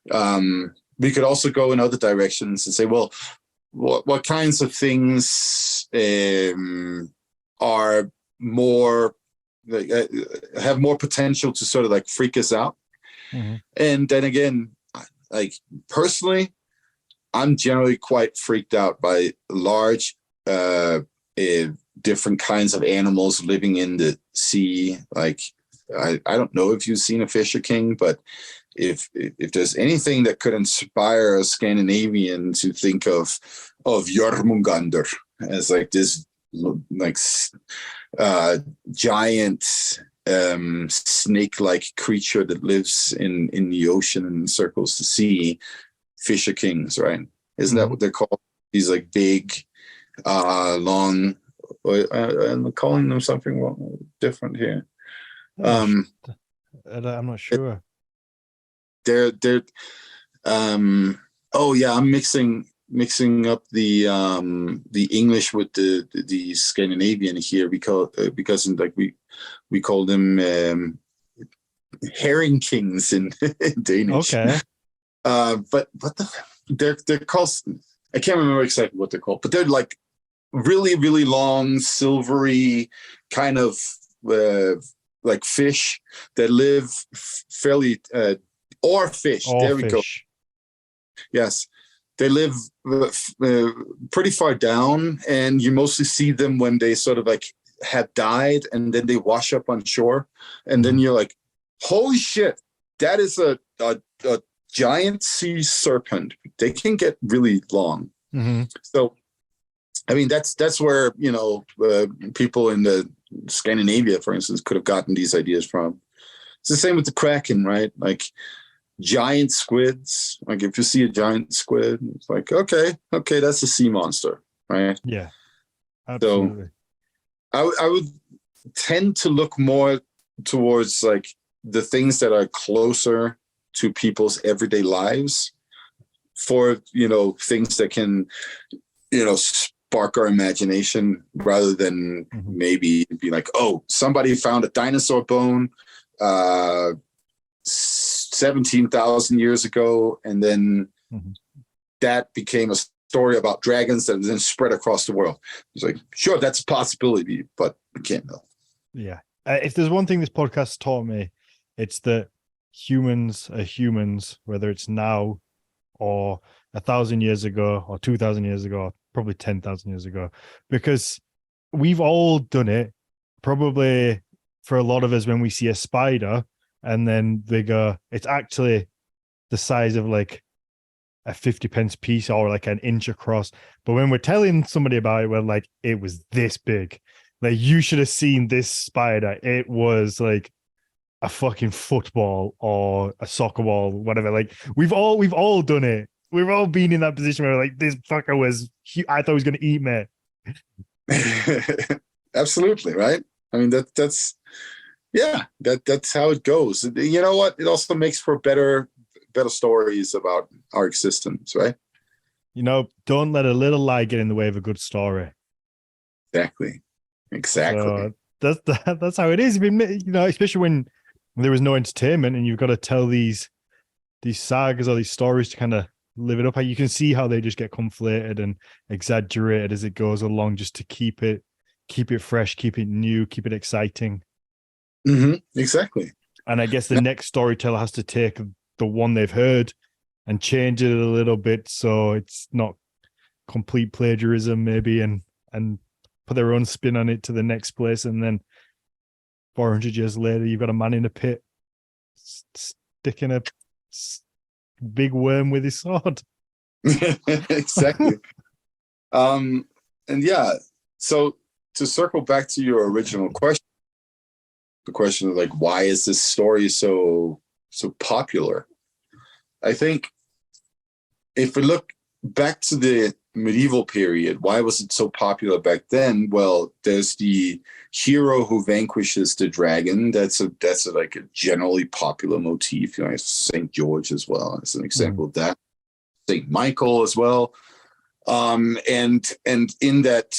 We could also go in other directions and say, well, what kinds of things are more have more potential to sort of like freak us out? Mm-hmm. And then again, like personally, I'm generally quite freaked out by large different kinds of animals living in the sea. Like I don't know if you've seen a Fisher King, but if there's anything that could inspire a Scandinavian to think of Jormungandr as like this like giant snake-like creature that lives in the ocean and circles the sea, Fisher Kings, right? Isn't that what they're called? These like big, long. I'm calling them something different here. I'm not sure. They're I'm mixing up the English with the Scandinavian here because like we call them herring kings in Danish. Okay. But they're called, I can't remember exactly what they're called, but they're like really, really long, silvery kind of like fish that live fairly or fish. There we go. Yes, they live pretty far down, and you mostly see them when they sort of like have died, and then they wash up on shore, and then you're like, holy shit, that is a giant sea serpent. They can get really long. Mm-hmm. So, I mean, that's where people in the Scandinavia, for instance, could have gotten these ideas from. It's the same with the Kraken, right? Like giant squids. Like if you see a giant squid, it's like, okay, that's a sea monster, right? Yeah, absolutely. So I would tend to look more towards like the things that are closer to people's everyday lives for, things that can, spark our imagination rather than maybe be like, oh, somebody found a dinosaur bone 17,000 years ago, and then that became a story about dragons that then spread across the world. It's like, sure, that's a possibility, but we can't know. Yeah. If there's one thing this podcast taught me, it's that humans are humans, whether it's now or 1,000 years ago or 2,000 years ago, or probably 10,000 years ago, because we've all done it. Probably for a lot of us, when we see a spider and then they go, it's actually the size of like a 50p piece or like an inch across. But when we're telling somebody about it, we're like, it was this big. Like, you should have seen this spider. It was like a fucking football or a soccer ball, whatever. Like, we've all done it. We've all been in that position where like, this fucker was, I thought he was going to eat me. Absolutely, right? I mean, that's how it goes. You know what? It also makes for better stories about our existence, right? Don't let a little lie get in the way of a good story. Exactly. So that's how it is. I mean, especially when there was no entertainment and you've got to tell these sagas or these stories to kind of live it up. You can see how they just get conflated and exaggerated as it goes along, just to keep it fresh, keep it new, keep it exciting. Exactly. And I guess the next storyteller has to take the one they've heard and change it a little bit so it's not complete plagiarism, maybe, and put their own spin on it to the next place. And then 400 years later, you've got a man in a pit sticking a big worm with his sword. Exactly. And yeah, so to circle back to your original question, the question of like, why is this story so popular? I think if we look back to the medieval period, why was it so popular back then? Well, there's the hero who vanquishes the dragon. That's a like a generally popular motif. You know, St. George as well as an example of that. St. Michael as well. And in that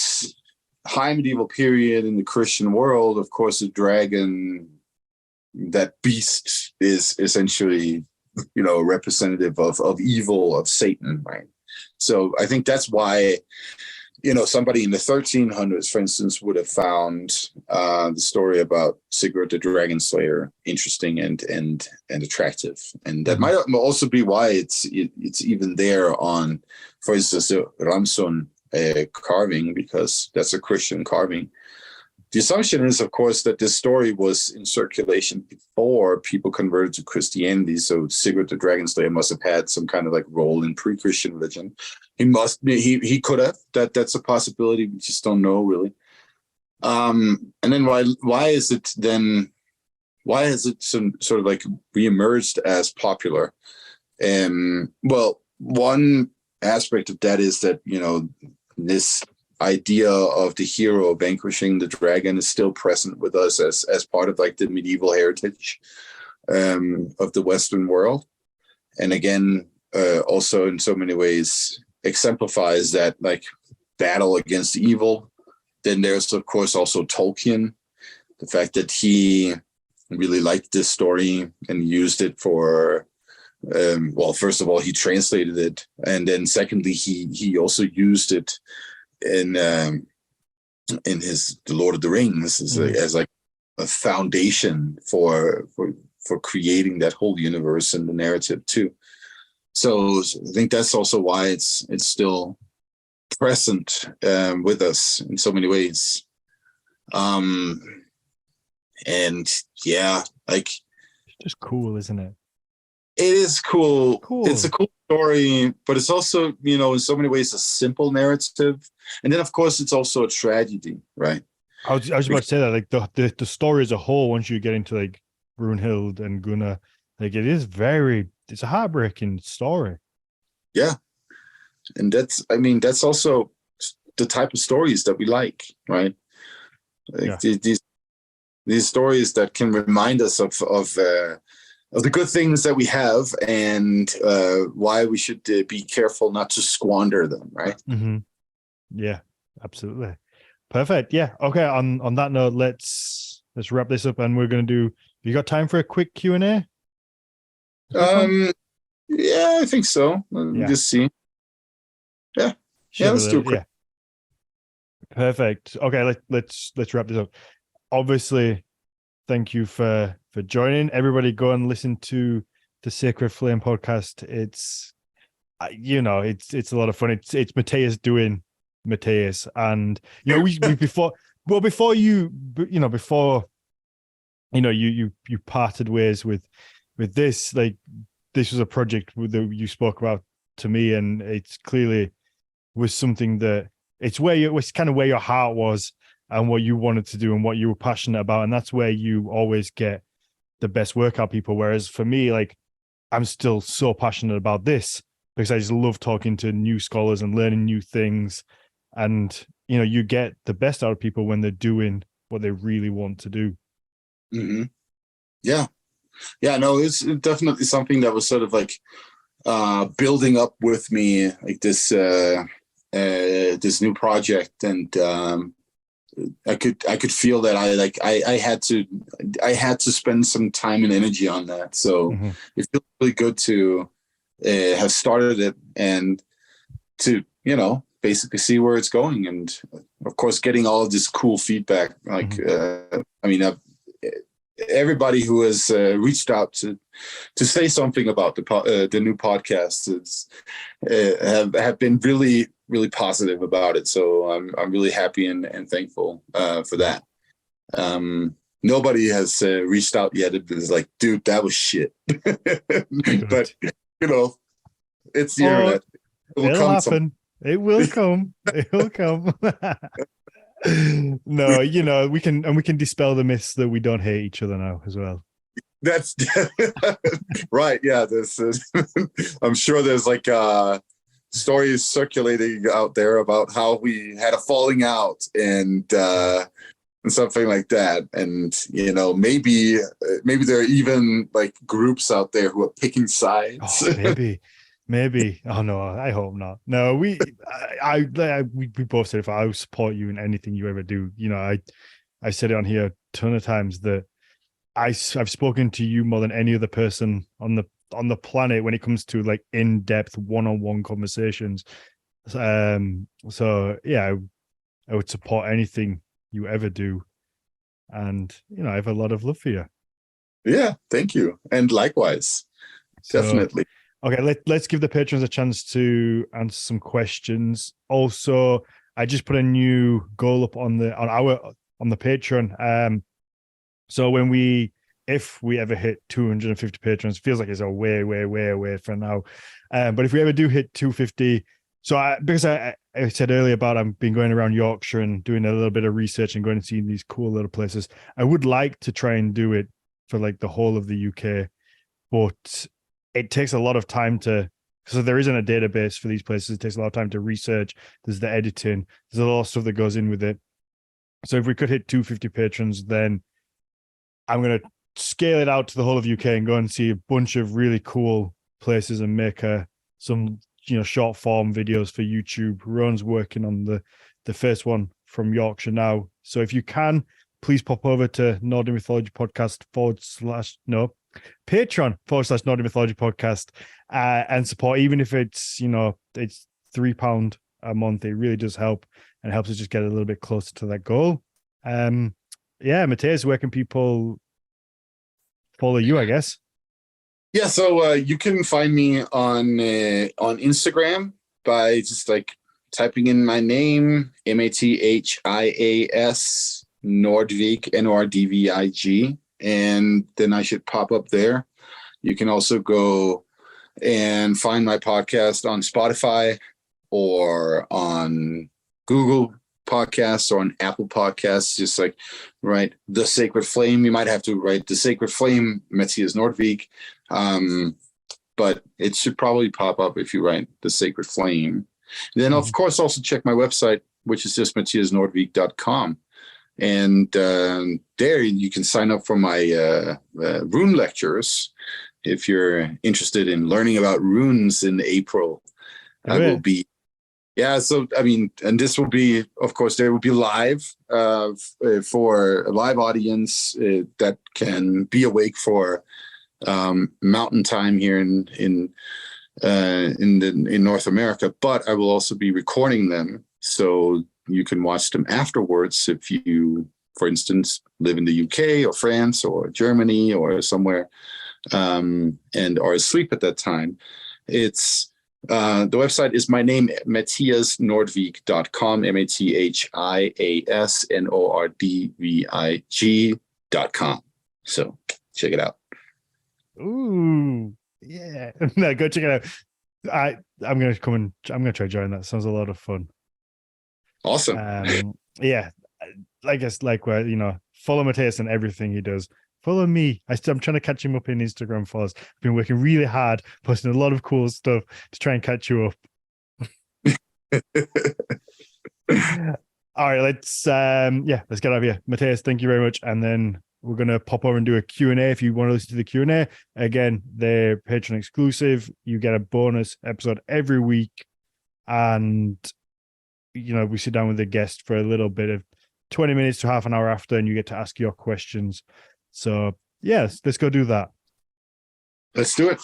high medieval period in the Christian world, of course, the dragon, that beast, is essentially, you know, representative of evil, of Satan, right? So I think that's why, you know, somebody in the 1300s, for instance, would have found the story about Sigurd the Dragon Slayer interesting and attractive, and that might also be why it's even there on, for instance, the Ramsun carving, because that's a Christian carving. The assumption is, of course, that this story was in circulation before people converted to Christianity. So Sigurd the Dragon Slayer must have had some kind of like role in pre-Christian religion. He could have. That's a possibility. We just don't know really. And then why is it some sort of like reemerged as popular? Well, one aspect of that is that, you know, this idea of the hero vanquishing the dragon is still present with us as part of like the medieval heritage of the Western world. And again, also in so many ways exemplifies that like battle against evil. Then there's of course also Tolkien, the fact that he really liked this story and used it for well, first of all, he translated it, and then secondly, he also used it in his The Lord of the Rings as like a foundation for creating that whole universe and the narrative too. So I think that's also why it's still present with us in so many ways. And yeah, like, it's just cool, isn't it? It is cool. It's a cool story, but it's also, you know, in so many ways a simple narrative. And then of course it's also a tragedy, right? I was about to say that, like the story as a whole, once you get into like Brunhild and Gunnar, like it's a heartbreaking story. Yeah. And that's also the type of stories that we like, right? Like these stories that can remind us of the good things that we have, and why we should be careful not to squander them, right? Mm-hmm. Yeah, absolutely. Perfect. Yeah. Okay. On that note, let's wrap this up, and we're gonna do. You got time for a quick Q&A? Yeah, I think so. Just see. Yeah. Sure, yeah. Let's do a quick. Yeah. Perfect. Okay. Let's wrap this up. Obviously, thank you for joining. Everybody go and listen to the Sacred Flame podcast. It's it's a lot of fun. It's Matthias doing Matthias, and you know we before you parted ways with this, like, this was a project that you spoke about to me, and it's clearly was something that it was kind of where your heart was and what you wanted to do and what you were passionate about, and that's where you always get the best workout people. Whereas for me, like, I'm still so passionate about this because I just love talking to new scholars and learning new things. And, you know, you get the best out of people when they're doing what they really want to do. Mm-hmm. Yeah. Yeah, no, it's definitely something that was sort of like building up with me, like this new project. And I could feel that I had to spend some time and energy on that. So it feels really good to have started it and to, you know, basically see where it's going. And of course, getting all of this cool feedback. Like, everybody who has reached out to say something about the new podcast have been really, really positive about it. So I'm really happy and thankful for that. Nobody has reached out yet. It was like, dude, that was shit. But you know, it's the internet. It'll happen. It will come. It will come. No, we can dispel the myths that we don't hate each other now as well. That's right. Yeah, this is. I'm sure there's like stories circulating out there about how we had a falling out and something like that. And maybe there are even like groups out there who are picking sides. Oh, maybe. Oh no, I hope not. No, we both said if I will support you in anything you ever do. I said it on here a ton of times that I've spoken to you more than any other person on the planet when it comes to like in-depth one-on-one conversations. So yeah, I would support anything you ever do, and I have a lot of love for you. Yeah, thank you, and likewise. Definitely. Okay, let's give the patrons a chance to answer some questions. Also, I just put a new goal up on the Patreon. So if we ever hit 250 patrons, feels like it's a way, way, way away from now. But if we ever do hit 250, because I said earlier about I've been going around Yorkshire and doing a little bit of research and going and seeing these cool little places, I would like to try and do it for like the whole of the UK, but it takes a lot of time so there isn't a database for these places. It takes a lot of time to research. There's the editing. There's a lot of stuff that goes in with it. So if we could hit 250 patrons, then I'm going to scale it out to the whole of UK and go and see a bunch of really cool places and make some short form videos for YouTube. Ron's working on the first one from Yorkshire now. So if you can, please pop over to Nordic Mythology Podcast Patreon.com/Nordic Mythology Podcast and support, even if it's it's £3 a month. It really does help and helps us just get a little bit closer to that goal. Mathias, where can people follow you, I guess? Yeah, so you can find me on Instagram by just like typing in my name, Mathias Nordvig, Nordvig, and then I should pop up there. You can also go and find my podcast on Spotify or on Google Podcasts or on Apple Podcasts. Just like write The Sacred Flame. You might have to write The Sacred Flame, Mathias Nordvig. But it should probably pop up if you write The Sacred Flame. And then, of course, also check my website, which is just mathiasnordvig.com. And there you can sign up for my rune lectures if you're interested in learning about runes in April. I will be. Yeah, so I mean, and this will be, of course, there will be live for a live audience that can be awake for mountain time here in North America. But I will also be recording them, so you can watch them afterwards if you, for instance, live in the UK or France or Germany or somewhere and are asleep at that time. It's the website is my name, mathiasnordvig.com, MathiasNordvig.com. So check it out. Ooh, yeah. No, go check it out. I'm gonna try join that. Sounds a lot of fun. Awesome. Yeah, I guess follow Mathias and everything he does. Follow me. I'm trying to catch him up in Instagram followers. I've been working really hard, posting a lot of cool stuff to try and catch you up. All right, let's get out of here. Mathias, thank you very much. And then we're going to pop over and do a Q&A. If you want to listen to the Q&A, again, they're Patreon exclusive. You get a bonus episode every week. And, we sit down with the guest for a little bit of 20 minutes to half an hour after, and you get to ask your questions. So, yes, let's go do that. Let's do it.